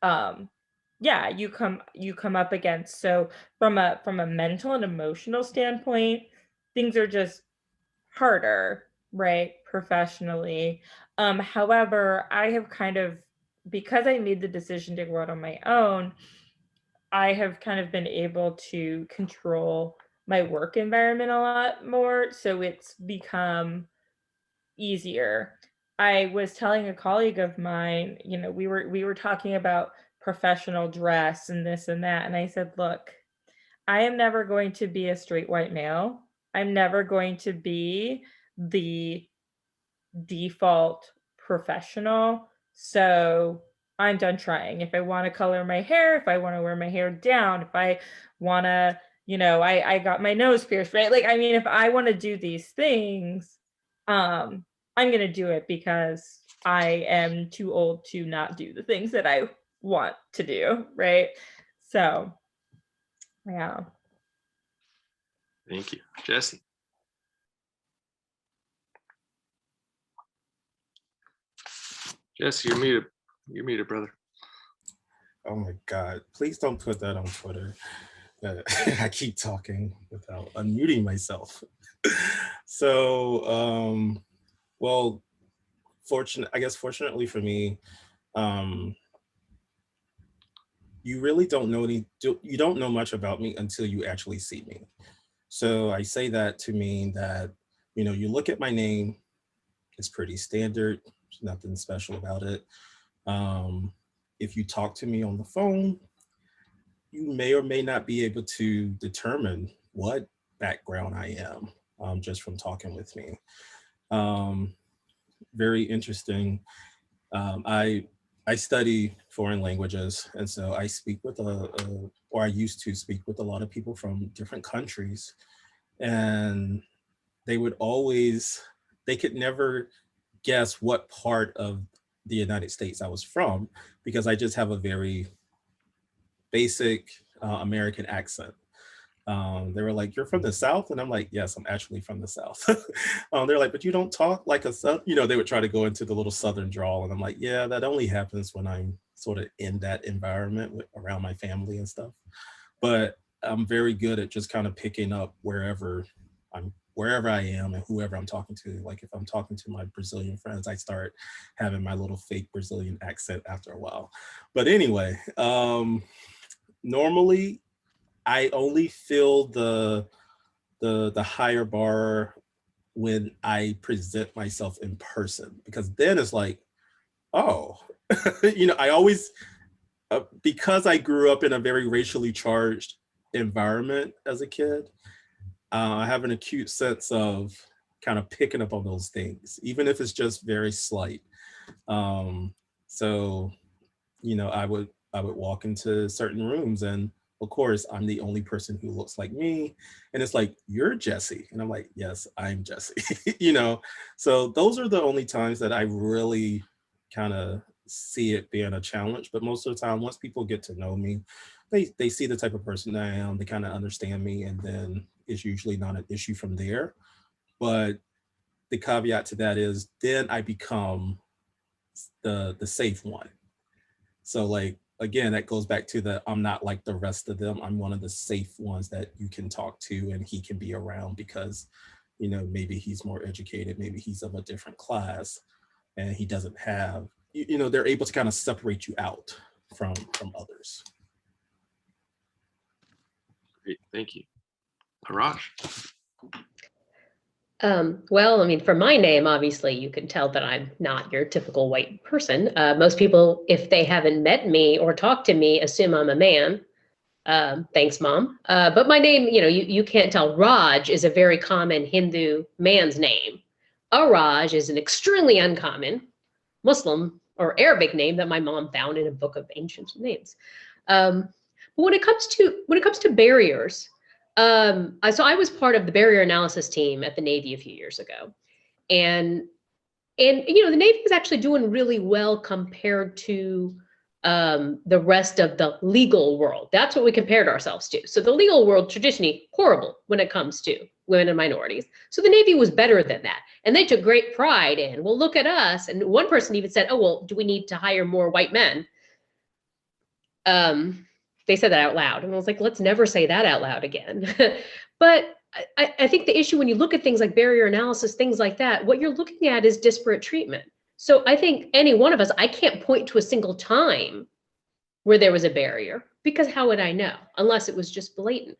yeah, you come up against. So from a mental and emotional standpoint, things are just harder, right, professionally. However, I have kind of, because I made the decision to go out on my own, I have kind of been able to control my work environment a lot more. So it's become easier. I was telling a colleague of mine, we were talking about professional dress and this and that. And I said, look, I am never going to be a straight white male. I'm never going to be the default professional. So I'm done trying. If I want to color my hair, if I want to wear my hair down, if I want to, I got my nose pierced, right? Like, I mean, if I want to do these things, I'm going to do it because I am too old to not do the things that I want to do, right? So, yeah. Thank you. Jesse. Jesse, you're muted. You're muted, brother. Oh my God, please don't put that on Twitter. I keep talking without unmuting myself. So, well, fortunately for me, you really don't know you don't know much about me until you actually see me. So I say that to mean that, you look at my name, it's pretty standard, there's nothing special about it. If you talk to me on the phone, you may or may not be able to determine what background I am just from talking with me. Very interesting. I study foreign languages, and so I speak with or I used to speak with a lot of people from different countries, and they could never guess what part of the United States I was from, because I just have a very basic American accent. They were like, "You're from the South?" And I'm like, "Yes, I'm actually from the South." They're like, "But you don't talk like a South," they would try to go into the little Southern drawl. And I'm like, "Yeah, that only happens when I'm sort of in that environment around my family and stuff." But I'm very good at just kind of picking up wherever I am and whoever I'm talking to. Like if I'm talking to my Brazilian friends, I start having my little fake Brazilian accent after a while. But anyway, normally I only feel the higher bar when I present myself in person, because then it's like, oh, I always, because I grew up in a very racially charged environment as a kid, I have an acute sense of kind of picking up on those things, even if it's just very slight. So, I would walk into certain rooms, and of course, I'm the only person who looks like me. And it's like, "You're Jesse." And I'm like, "Yes, I'm Jesse." So those are the only times that I really kind of see it being a challenge. But most of the time, once people get to know me, they see the type of person I am, they kind of understand me, and then it's usually not an issue from there. But the caveat to that is then I become the safe one. So like, again, that goes back to I'm not like the rest of them. I'm one of the safe ones that you can talk to and he can be around because, maybe he's more educated, maybe he's of a different class and he doesn't have, they're able to kind of separate you out from others. Great, thank you. Araj. Well, I mean, for my name, obviously, you can tell that I'm not your typical white person. Most people, if they haven't met me or talked to me, assume I'm a man. Thanks, Mom. But my name, you can't tell. Raj is a very common Hindu man's name. Araj is an extremely uncommon Muslim or Arabic name that my mom found in a book of ancient names. But when it comes to barriers, so I was part of the barrier analysis team at the Navy a few years ago. And And, you know, the Navy is actually doing really well compared to the rest of the legal world. That's what we compared ourselves to. So the legal world traditionally horrible when it comes to women and minorities. So the Navy was better than that. And they took great pride in, well, look at us. And one person even said, oh, well, do we need to hire more white men? They said that out loud. And I was like, let's never say that out loud again. But I think the issue when you look at things like barrier analysis, things like that, what you're looking at is disparate treatment. So I think any one of us, I can't point to a single time where there was a barrier, because how would I know unless it was just blatant?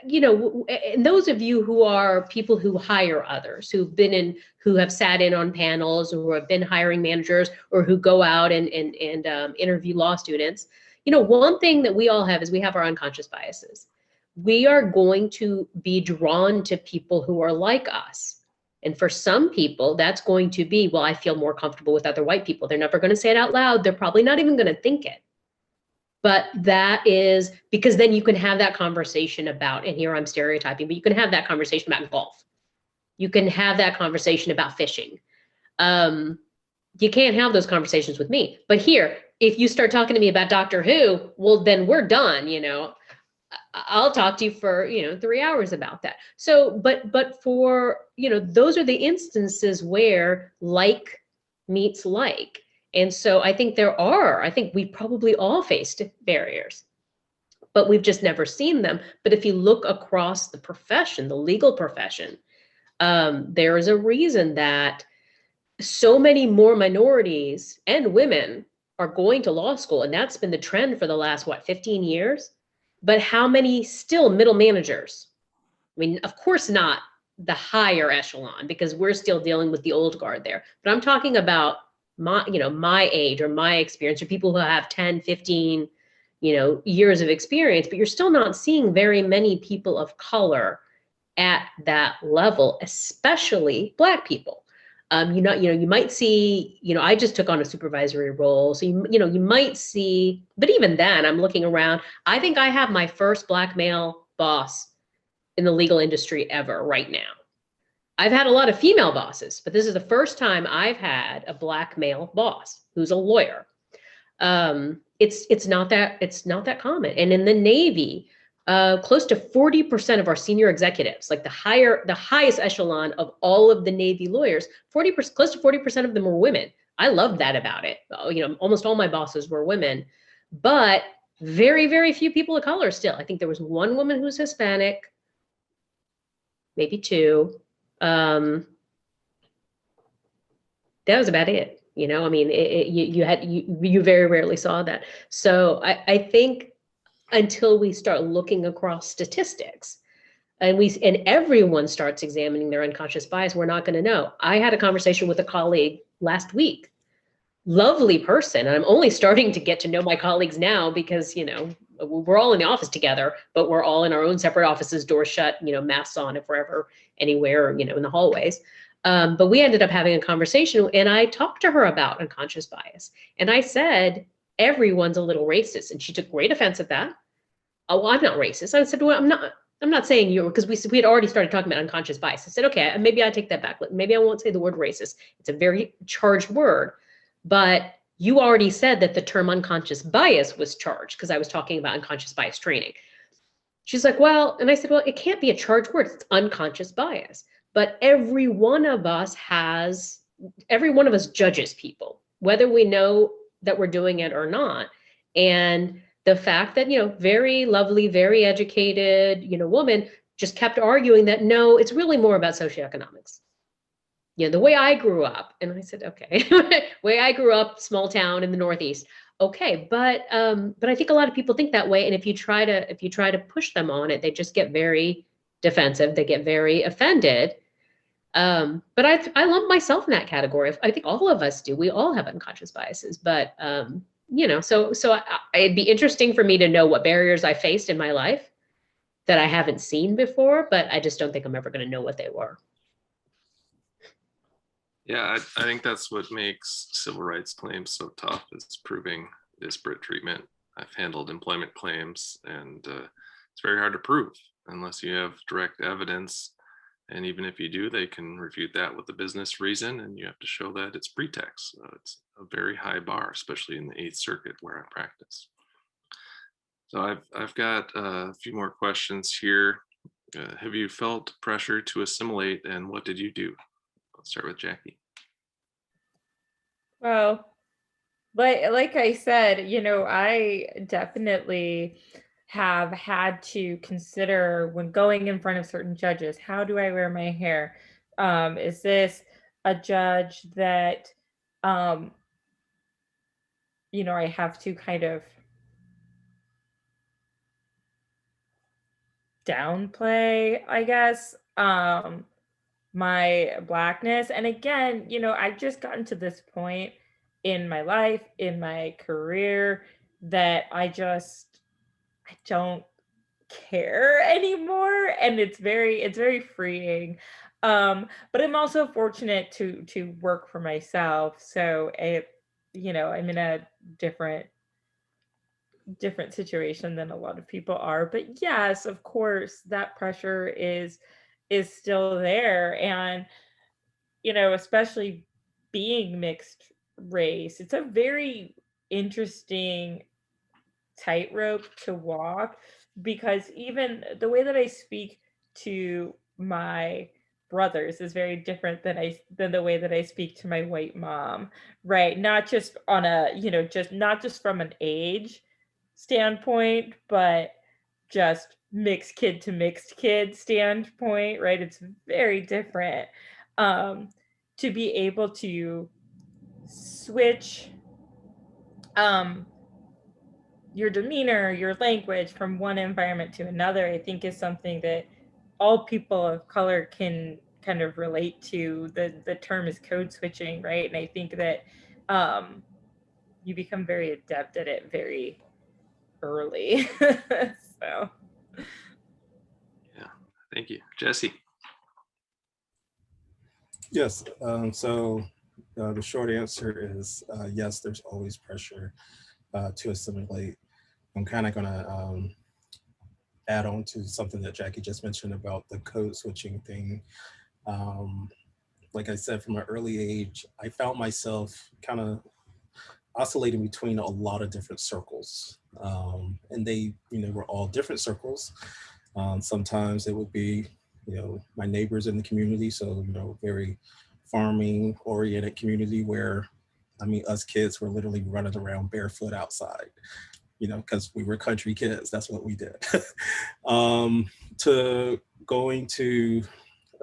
You know, and those of you who are people who hire others, who've been in, who have sat in on panels, or who have been hiring managers, or who go out and interview law students, you know, one thing that we all have is we have our unconscious biases. We are going to be drawn to people who are like us. And for some people, that's going to be, well, I feel more comfortable with other white people. They're never going to say it out loud. They're probably not even going to think it. But that is because then you can have that conversation about, and here I'm stereotyping, but you can have that conversation about golf. You can have that conversation about fishing. You can't have those conversations with me. But here, if you start talking to me about Doctor Who, well, then we're done, you know. I'll talk to you for, you know, 3 hours about that. So, but for, you know, those are the instances where like meets like. And so I think I think we probably all faced barriers, but we've just never seen them. But if you look across the profession, the legal profession, there is a reason that so many more minorities and women are going to law school. And that's been the trend for the last, 15 years? But how many still middle managers? I mean, of course not the higher echelon, because we're still dealing with the old guard there. But I'm talking about my age or my experience, or people who have 10, 15, years of experience, but you're still not seeing very many people of color at that level, especially Black people. You might see, I just took on a supervisory role. So, you might see, but even then I'm looking around, I think I have my first Black male boss in the legal industry ever right now. I've had a lot of female bosses, but this is the first time I've had a Black male boss who's a lawyer. It's not that common. And in the Navy, close to 40% of our senior executives, like the highest echelon of all of the Navy lawyers, close to 40% of them were women. I love that about it. Almost all my bosses were women, but very, very few people of color still. I think there was one woman who was Hispanic, maybe two. That was about it. I mean, you very rarely saw that. So I think until we start looking across statistics and everyone starts examining their unconscious bias, we're not going to know. I had a conversation with a colleague last week, lovely person. And I'm only starting to get to know my colleagues now because, we're all in the office together, but we're all in our own separate offices, doors shut, masks on if we're ever anywhere, in the hallways. But we ended up having a conversation and I talked to her about unconscious bias. And I said, everyone's a little racist. And she took great offense at that. Oh, I'm not racist. I said, well, I'm not saying you, because we had already started talking about unconscious bias. I said, okay, maybe I take that back. Maybe I won't say the word racist. It's a very charged word, but you already said that the term unconscious bias was charged because I was talking about unconscious bias training. She's like, well, and I said, well, it can't be a charged word. It's unconscious bias. But every one of us judges people, whether we know that we're doing it or not. And the fact that, very lovely, very educated, woman just kept arguing that, no, it's really more about socioeconomics. The way I grew up, and I said, okay, way I grew up, small town in the Northeast. Okay, but I think a lot of people think that way. And if you try to push them on it, they just get very defensive. They get very offended. But I lump myself in that category. I think all of us do. We all have unconscious biases, but so it'd be interesting for me to know what barriers I faced in my life that I haven't seen before, but I just don't think I'm ever going to know what they were. Yeah, I think that's what makes civil rights claims so tough, is proving disparate treatment. I've handled employment claims, and it's very hard to prove unless you have direct evidence And even if you do, they can refute that with a business reason, and you have to show that it's pretext. It's a very high bar, especially in the Eighth Circuit where I practice. So I've got a few more questions here. Have you felt pressure to assimilate, and what did you do? Let's start with Jackie. Well, like I said, you know, I definitely have had to consider when going in front of certain judges, how do I wear my hair? Is this a judge that, you know, I have to kind of downplay, I guess, my blackness? And again, you know, I've just gotten to this point in my life, in my career, that I don't care anymore, and it's very freeing. But I'm also fortunate to work for myself, so you know, I'm in a different situation than a lot of people are. But yes, of course, that pressure is still there. And you know, especially being mixed race, it's a very interesting tightrope to walk, because even the way that I speak to my brothers is very different than the way that I speak to my white mom, right? Not just on a, you know, just not just from an age standpoint, but just mixed kid to mixed kid standpoint, right? It's very different. Um, to be able to switch um your demeanor, your language from one environment to another, I think is something that all people of color can kind of relate to. The term is code switching, right? And I think that you become very adept at it very early. So Yeah, thank you. Jesse. Yes. The short answer is yes, there's always pressure to assimilate. I'm kind of going to add on to something that Jackie just mentioned about the code switching thing. Like I said, from an early age, I found myself kind of oscillating between a lot of different circles. And they, you know, were all different circles. Sometimes it would be, you know, my neighbors in the community. So, you know, very farming oriented community where, I mean, us kids were literally running around barefoot outside, you know, because we were country kids. That's what we did. To going to,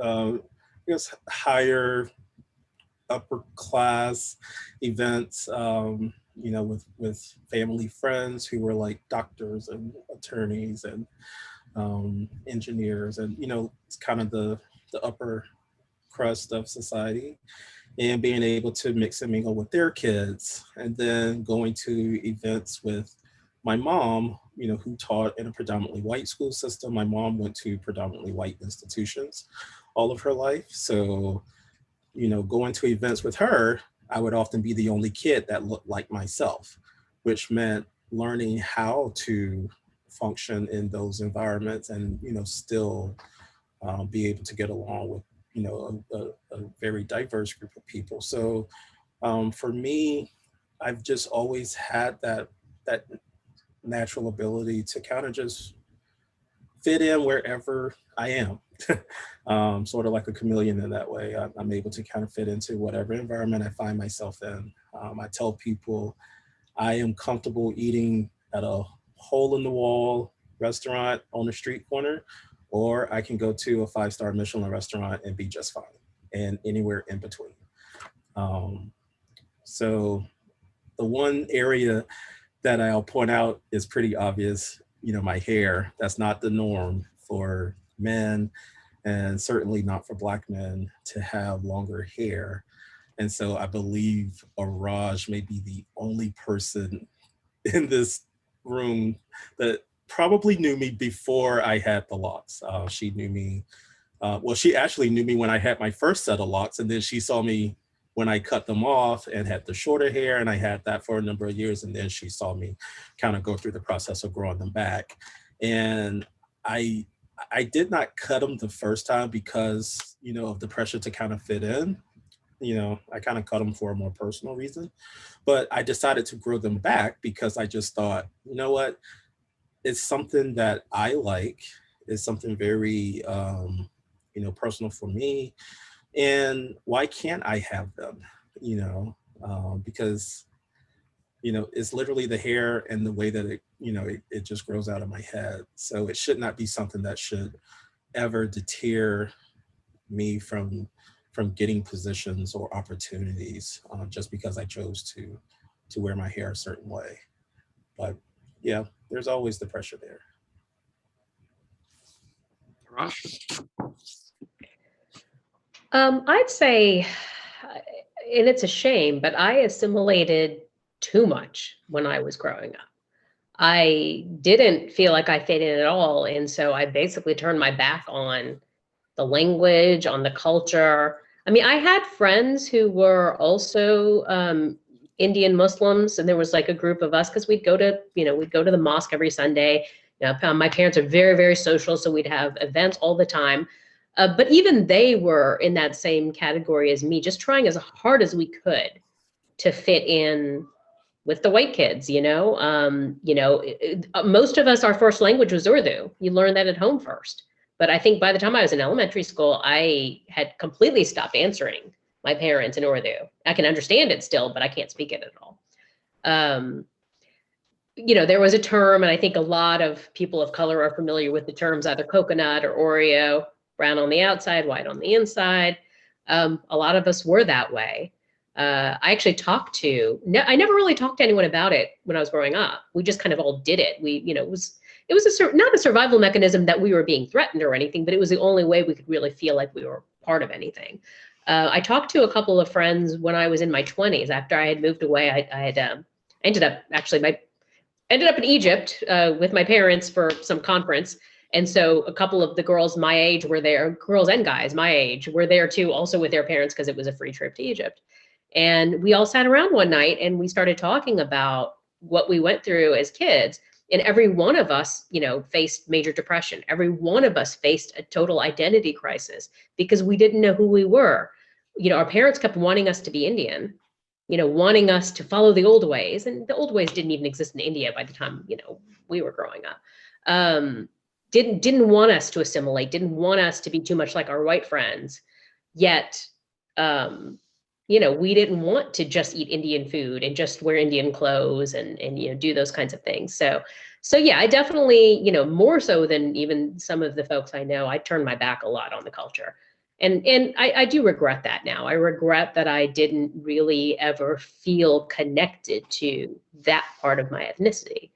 I guess, higher upper class events, you know, with family friends who were like doctors and attorneys and engineers, and you know, it's kind of the upper crust of society, and being able to mix and mingle with their kids, and then going to events with my mom, you know, who taught in a predominantly white school system. My mom went to predominantly white institutions all of her life. So, you know, going to events with her, I would often be the only kid that looked like myself, which meant learning how to function in those environments and, you know, still be able to get along with, you know, a very diverse group of people. So for me, I've just always had that natural ability to kind of just fit in wherever I am. Sort of like a chameleon in that way. I'm able to kind of fit into whatever environment I find myself in. I tell people I am comfortable eating at a hole in the wall restaurant on the street corner, or I can go to a 5-star Michelin restaurant and be just fine, and anywhere in between. So the one area that I'll point out is pretty obvious, you know, my hair. That's not the norm for men, and certainly not for Black men to have longer hair. And so I believe Araj may be the only person in this room that probably knew me before I had the locks. She knew me, well, she actually knew me when I had my first set of locks, and then she saw me when I cut them off and had the shorter hair, and I had that for a number of years, and then she saw me kind of go through the process of growing them back. And I I did not cut them the first time because, you know, of the pressure to kind of fit in. You know, I kind of cut them for a more personal reason, but I decided to grow them back because I just thought, you know what, it's something that I like. It's something very, you know, personal for me. And why can't I have them? You know, because, you know, it's literally the hair and the way that it, you know, it just grows out of my head. So it should not be something that should ever deter me from getting positions or opportunities just because I chose to wear my hair a certain way. But yeah, there's always the pressure there. Araj? I'd say, and it's a shame, but I assimilated too much when I was growing up. I didn't feel like I fit in at all. And so I basically turned my back on the language, on the culture. I mean, I had friends who were also Indian Muslims, and there was like a group of us because we'd go to, you know, we'd go to the mosque every Sunday. You know, my parents are very, very social, so we'd have events all the time. But even they were in that same category as me, just trying as hard as we could to fit in with the white kids, you know. Most of us, our first language was Urdu. You learn that at home first. But I think by the time I was in elementary school, I had completely stopped answering my parents in Urdu. I can understand it still, but I can't speak it at all. You know, there was a term, and I think a lot of people of color are familiar with the terms either coconut or Oreo, brown on the outside, white on the inside. A lot of us were that way. I actually I never really talked to anyone about it when I was growing up. We just kind of all did it. We, you know, it was not a survival mechanism that we were being threatened or anything, but it was the only way we could really feel like we were part of anything. I talked to a couple of friends when I was in my 20s after I had moved away. I ended up in Egypt with my parents for some conference. And so a couple of the girls my age were there, girls and guys my age were there too, also with their parents because it was a free trip to Egypt. And we all sat around one night and we started talking about what we went through as kids. And every one of us, you know, faced major depression. Every one of us faced a total identity crisis because we didn't know who we were. You know, our parents kept wanting us to be Indian, you know, wanting us to follow the old ways. And the old ways didn't even exist in India by the time, you know, we were growing up. Didn't want us to assimilate, didn't want us to be too much like our white friends. Yet, you know, we didn't want to just eat Indian food and just wear Indian clothes and you know, do those kinds of things. So yeah, I definitely, you know, more so than even some of the folks I know, I turned my back a lot on the culture. And I do regret that now. I regret that I didn't really ever feel connected to that part of my ethnicity.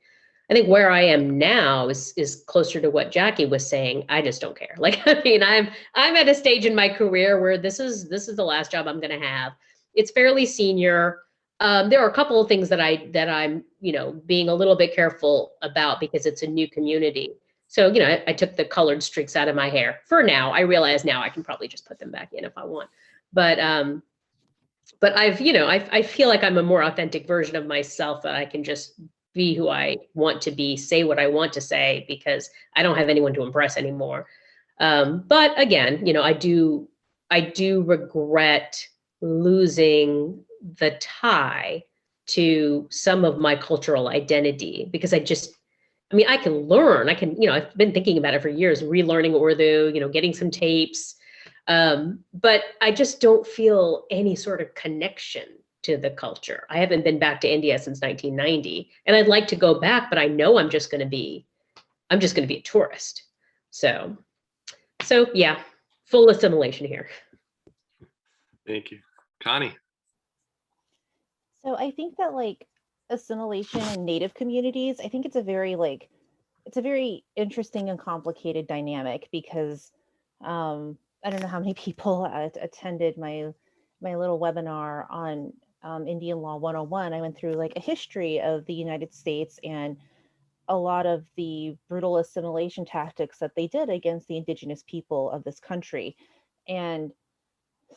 I think where I am now is closer to what Jackie was saying. I just don't care. Like, I mean, I'm at a stage in my career where this is the last job I'm going to have. It's fairly senior. There are a couple of things that I'm, you know, being a little bit careful about because it's a new community. So, you know, I took the colored streaks out of my hair for now. I realize now I can probably just put them back in if I want. But I've, you know, I feel like I'm a more authentic version of myself that I can just be who I want to be, say what I want to say because I don't have anyone to impress anymore. But again, you know, I do regret losing the tie to some of my cultural identity because I mean, I can, you know, I've been thinking about it for years, relearning Urdu, you know, getting some tapes. But I just don't feel any sort of connection to the culture. I haven't been back to India since 1990 and I'd like to go back, but I know I'm just going to be a tourist. So yeah, full assimilation here. Thank you. Connie? So I think that like assimilation in Native communities, I think it's a very interesting and complicated dynamic because I don't know how many people attended my little webinar on Indian Law 101. I went through like a history of the United States and a lot of the brutal assimilation tactics that they did against the indigenous people of this country. And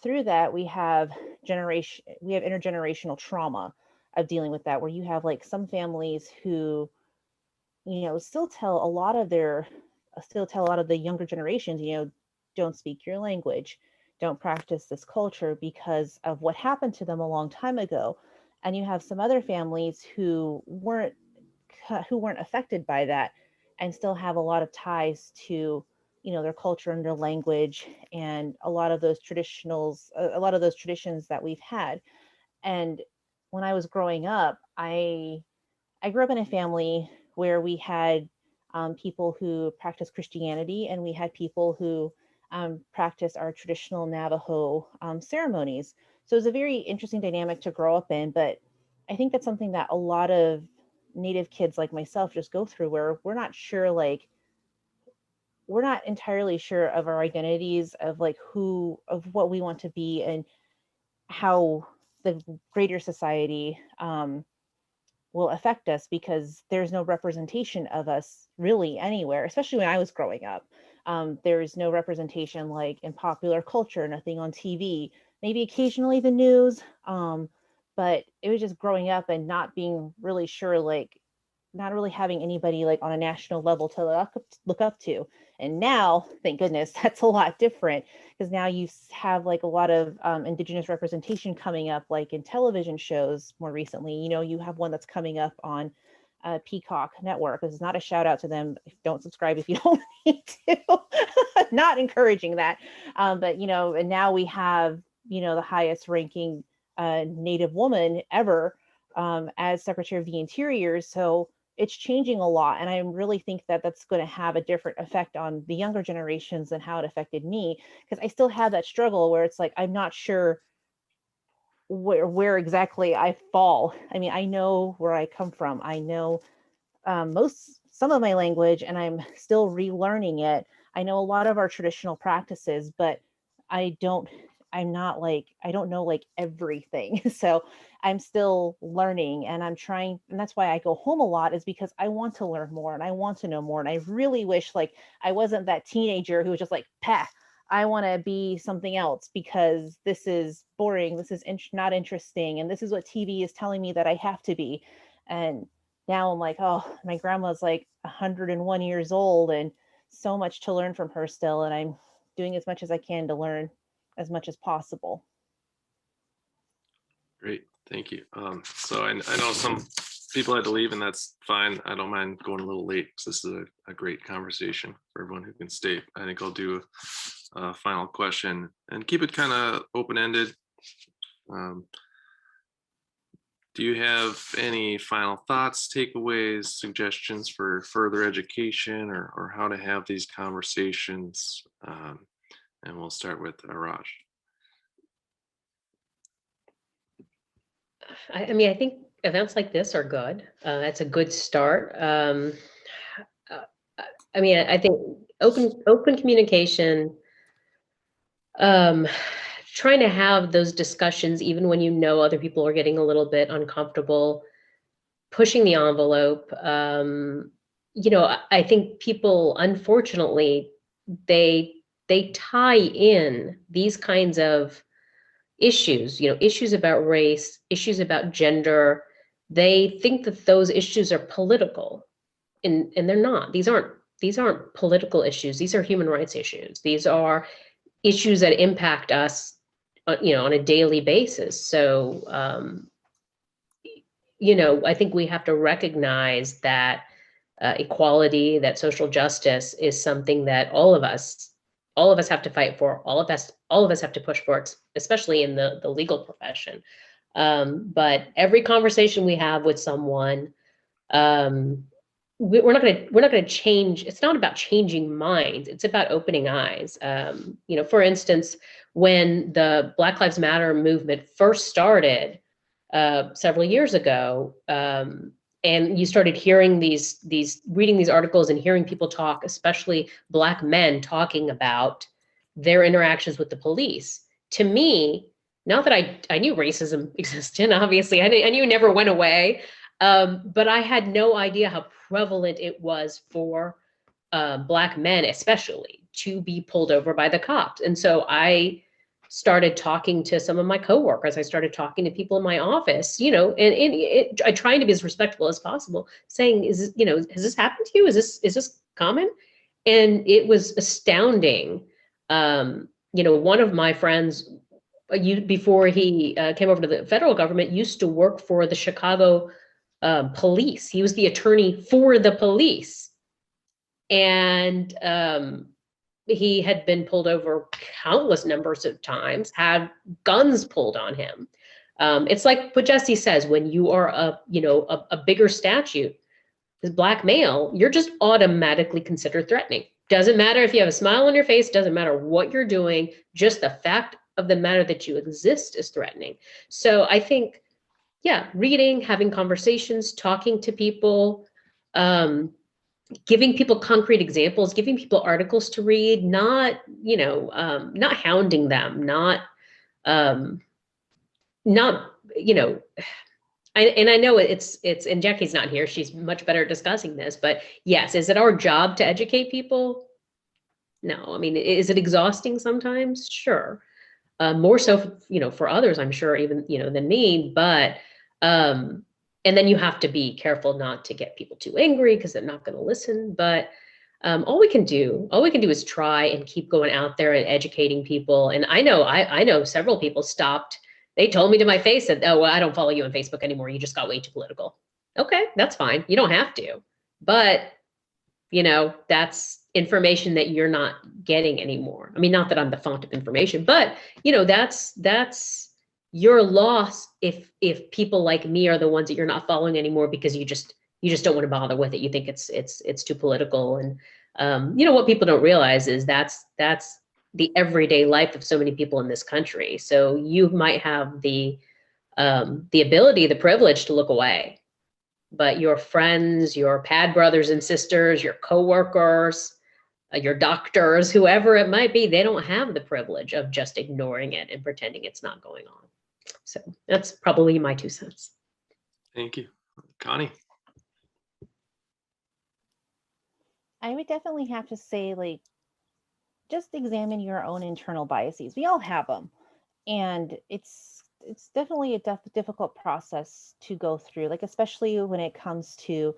through that, we have intergenerational trauma of dealing with that, where you have like some families who, you know, still tell a lot of their still tell a lot of the younger generations, don't speak your language, don't practice this culture because of what happened to them a long time ago. And you have some other families who weren't affected by that and still have a lot of ties to their culture and their language and a lot of those traditions that we've had. And when I was growing up, I grew up in a family where we had people who practiced Christianity, and we had people who practiced our traditional Navajo ceremonies. So it was a very interesting dynamic to grow up in. But I think that's something that a lot of Native kids like myself just go through, where we're not entirely sure of our identities, of what we want to be, and how the greater society will affect us, because there's no representation of us really anywhere, especially when I was growing up. There's no representation like in popular culture, nothing on TV, maybe occasionally the news. But it was just growing up and not being really sure, not really having anybody on a national level to look up to. And now, thank goodness, that's a lot different, because now you have a lot of Indigenous representation coming up, in television shows more recently. You have one that's coming up on Peacock Network. This is not a shout out to them. Don't subscribe if you don't need to. Not encouraging that. But, and now we have, the highest ranking Native woman ever as Secretary of the Interior. So it's changing a lot. And I really think that that's going to have a different effect on the younger generations than how it affected me, because I still have that struggle where it's I'm not sure where exactly I fall. I mean, I know where I come from. I know some of my language, and I'm still relearning it. I know a lot of our traditional practices, but I don't know everything. So I'm still learning, and I'm trying, and that's why I go home a lot, is because I want to learn more and I want to know more. And I really wish I wasn't that teenager who was just pah, I want to be something else because this is boring. This is not interesting. And this is what TV is telling me that I have to be. And now I'm oh, my grandma's 101 years old, and so much to learn from her still. And I'm doing as much as I can to learn as much as possible. Great, thank you. So I know some people had to leave, and that's fine. I don't mind going a little late, because this is a great conversation for everyone who can stay. I think I'll do a final question and keep it kind of open-ended. Do you have any final thoughts, takeaways, suggestions for further education, or how to have these conversations? And we'll start with Araj. I mean, I think events like this are good. That's a good start. I mean, I think open communication, trying to have those discussions, even when other people are getting a little bit uncomfortable, pushing the envelope. I think people, unfortunately, they tie in these kinds of issues, issues about race, issues about gender. They think that those issues are political, and they're not. These aren't political issues. These are human rights issues. These are issues that impact us, on a daily basis. So, I think we have to recognize that equality, that social justice is something that all of us have to fight for. All of us have to push for, especially in the legal profession. But every conversation we have with someone, we're not going to change. It's not about changing minds. It's about opening eyes. For instance, when the Black Lives Matter movement first started several years ago, and you started hearing reading these articles and hearing people talk, especially Black men talking about their interactions with the police. To me, not that I knew racism existed, obviously, I knew it never went away, but I had no idea how prevalent it was for Black men, especially, to be pulled over by the cops. And so I started talking to some of my coworkers. I started talking to people in my office, and I trying to be as respectful as possible, saying, has this happened to you? Is this common? And it was astounding. You know, one of my friends, before he came over to the federal government, used to work for the Chicago police. He was the attorney for the police. And he had been pulled over countless numbers of times, had guns pulled on him. It's like what Jesse says, when you are a bigger statute, as black male, you're just automatically considered threatening. Doesn't matter if you have a smile on your face, doesn't matter what you're doing, just the fact of the matter that you exist is threatening. So I think, yeah, reading, having conversations, talking to people, giving people concrete examples, giving people articles to read, not, not hounding them, not, I know it's, and Jackie's not here, she's much better at discussing this, but yes, is it our job to educate people? No, I mean, is it exhausting sometimes? Sure. More so, for others, I'm sure, even, than me, but, and then you have to be careful not to get people too angry because they're not going to listen. But all we can do is try and keep going out there and educating people. And I know several people stopped. They told me to my face that, oh, well, I don't follow you on Facebook anymore. You just got way too political. Okay, that's fine. You don't have to. But, that's information that you're not getting anymore. I mean, not that I'm the font of information, but, that's your loss if people like me are the ones that you're not following anymore because you just don't want to bother with it. You think it's too political. And, what people don't realize is that's the everyday life of so many people in this country. So you might have the ability, the privilege to look away, but your friends, your P.A.D brothers and sisters, your coworkers, your doctors, whoever it might be, they don't have the privilege of just ignoring it and pretending it's not going on. So that's probably my 2 cents. Thank you. Connie? I would definitely have to say, like, just examine your own internal biases. We all have them. And it's definitely a difficult process to go through, like, especially when it comes to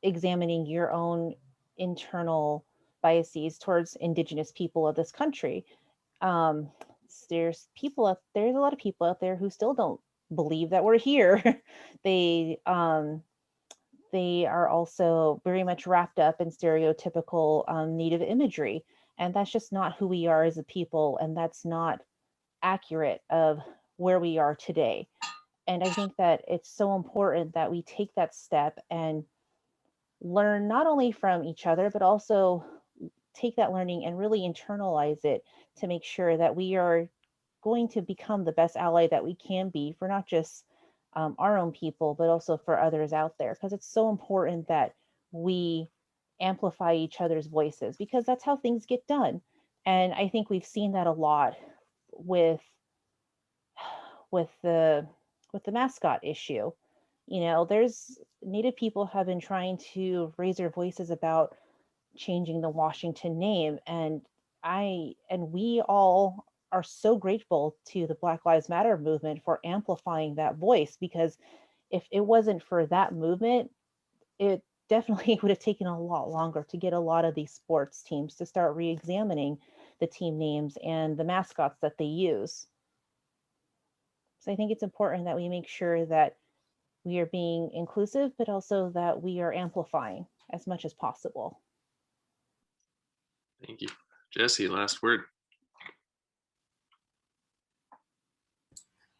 examining your own internal biases towards Indigenous people of this country. There's a lot of people out there who still don't believe that we're here. They are also very much wrapped up in stereotypical Native imagery, and that's just not who we are as a people, and that's not accurate of where we are today. And I think that it's so important that we take that step and learn not only from each other, but also take that learning and really internalize it to make sure that we are going to become the best ally that we can be for not just our own people, but also for others out there. Because it's so important that we amplify each other's voices, because that's how things get done. And I think we've seen that a lot with the mascot issue. There's Native people have been trying to raise their voices about changing the Washington name, and we all are so grateful to the Black Lives Matter movement for amplifying that voice, because if it wasn't for that movement, it definitely would have taken a lot longer to get a lot of these sports teams to start re-examining the team names and the mascots that they use. So I think it's important that we make sure that we are being inclusive, but also that we are amplifying as much as possible. Thank you. Jesse, last word.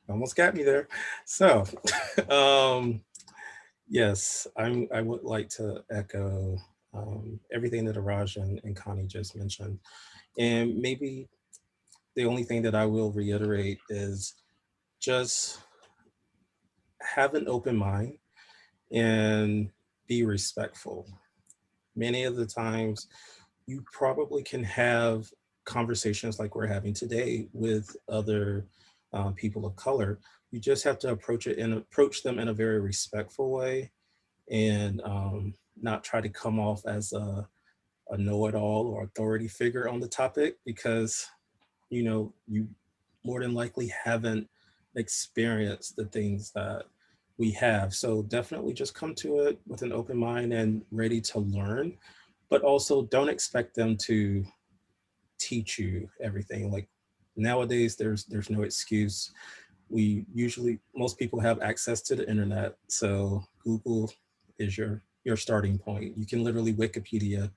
Almost got me there. So, yes, I would like to echo everything that Araj and Connie just mentioned. And maybe the only thing that I will reiterate is just have an open mind and be respectful. Many of the times you probably can have conversations like we're having today with other people of color. You just have to approach them in a very respectful way, and not try to come off as a know-it-all or authority figure on the topic, because you more than likely haven't experienced the things that we have. So definitely just come to it with an open mind and ready to learn, but also don't expect them to teach you everything. Like nowadays, there's no excuse. Most people have access to the internet, so Google is your starting point. You can literally Wikipedia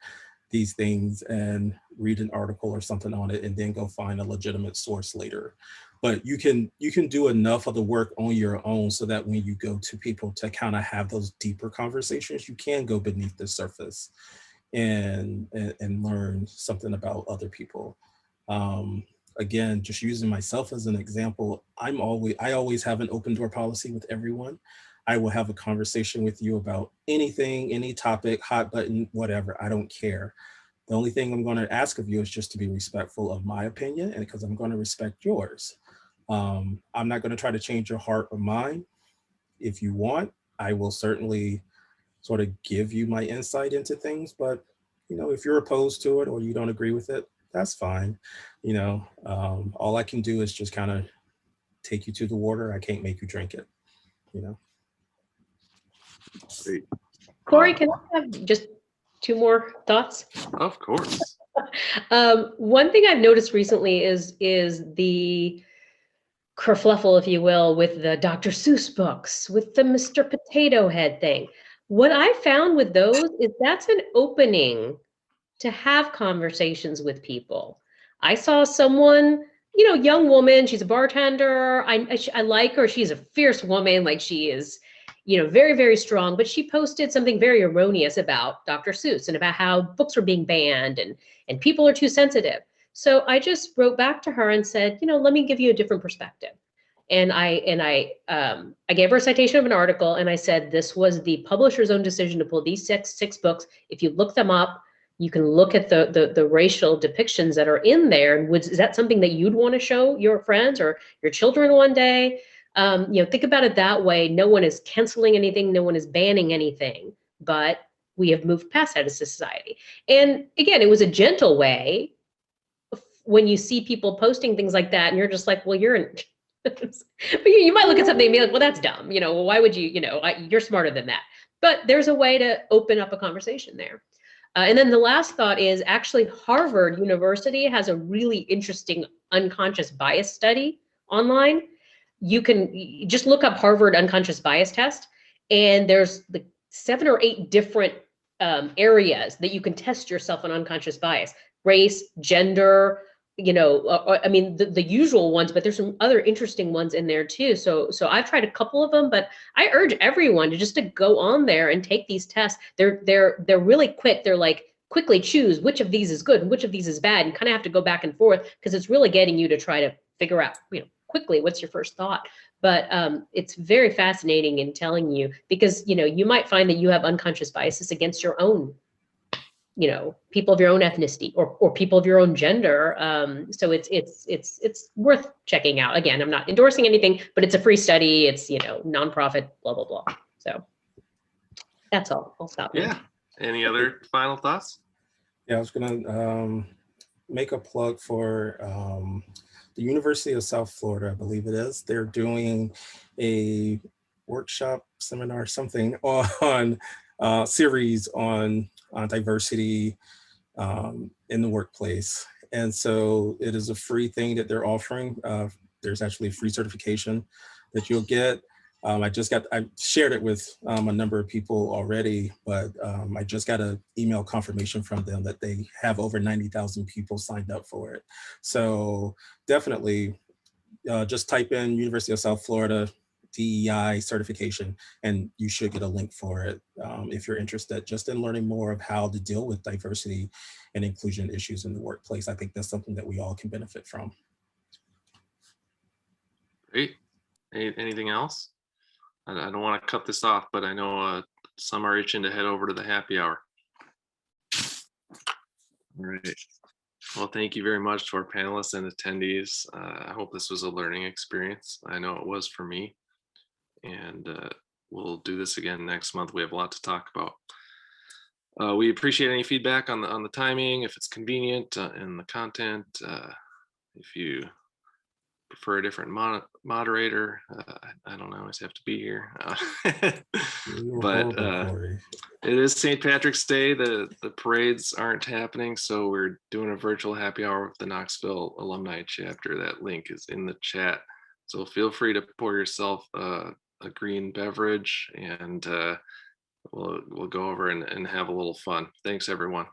these things and read an article or something on it, and then go find a legitimate source later. But you can do enough of the work on your own so that when you go to people to kind of have those deeper conversations, you can go beneath the surface and learn something about other people. Again, just using myself as an example, I always have an open door policy with everyone. I will have a conversation with you about anything, any topic, hot button, whatever. I don't care. The only thing I'm going to ask of you is just to be respectful of my opinion, and because I'm going to respect yours. I'm not going to try to change your heart or mind. If you want, I will certainly sort of give you my insight into things, but if you're opposed to it or you don't agree with it, that's fine. All I can do is just kind of take you to the water. I can't make you drink it. Great. Corey, can I have just 2 more thoughts? Of course. One thing I've noticed recently is the kerfluffle, if you will, with the Dr. Seuss books, with the Mr. Potato Head thing. What I found with those is that's an opening to have conversations with people. I saw someone, young woman, she's a bartender. I like her. She's a fierce woman. Like she is, very, very strong, but she posted something very erroneous about Dr. Seuss and about how books were being banned and people are too sensitive. So I just wrote back to her and said, let me give you a different perspective. And I gave her a citation of an article, and I said, this was the publisher's own decision to pull these six books. If you look them up, you can look at the racial depictions that are in there. And is that something that you'd want to show your friends or your children one day? Think about it that way. No one is canceling anything. No one is banning anything, but we have moved past that as a society. And again, it was a gentle way. When you see people posting things like that and you're just like, well, but you might look at something and be like, well, that's dumb. Why would you, you're smarter than that. But there's a way to open up a conversation there. And then the last thought is actually Harvard University has a really interesting unconscious bias study online. You can just look up Harvard unconscious bias test, and there's 7 or 8 different areas that you can test yourself on unconscious bias: race, gender, the usual ones, but there's some other interesting ones in there too. So I've tried a couple of them, but I urge everyone to go on there and take these tests. They're really quick. They're like, quickly choose which of these is good and which of these is bad, and kind of have to go back and forth because it's really getting you to try to figure out, quickly what's your first thought. But it's very fascinating in telling you, because you might find that you have unconscious biases against your own people of your own ethnicity or people of your own gender. So it's worth checking out. Again, I'm not endorsing anything, but it's a free study. It's, nonprofit, blah, blah, blah. So that's all. I'll stop. Yeah. Any other final thoughts? Yeah, I was gonna make a plug for the University of South Florida, I believe it is. They're doing a workshop, seminar, something on series on diversity in the workplace. And so it is a free thing that they're offering. There's actually a free certification that you'll get. I shared it with a number of people already, but I just got an email confirmation from them that they have over 90,000 people signed up for it. So definitely just type in University of South Florida DEI certification, and you should get a link for it if you're interested just in learning more of how to deal with diversity and inclusion issues in the workplace. I think that's something that we all can benefit from. Great. Anything else? I don't want to cut this off, but I know some are itching to head over to the happy hour. All right. Well, thank you very much to our panelists and attendees. I hope this was a learning experience. I know it was for me. And we'll do this again next month. We have a lot to talk about. We appreciate any feedback on the timing, if it's convenient, and the content. If you prefer a different moderator, I don't always have to be here. But It is St. Patrick's Day. The parades aren't happening, so we're doing a virtual happy hour with the Knoxville Alumni chapter. That link is in the chat. So feel free to pour yourself a green beverage, and we'll go over and have a little fun. Thanks, everyone.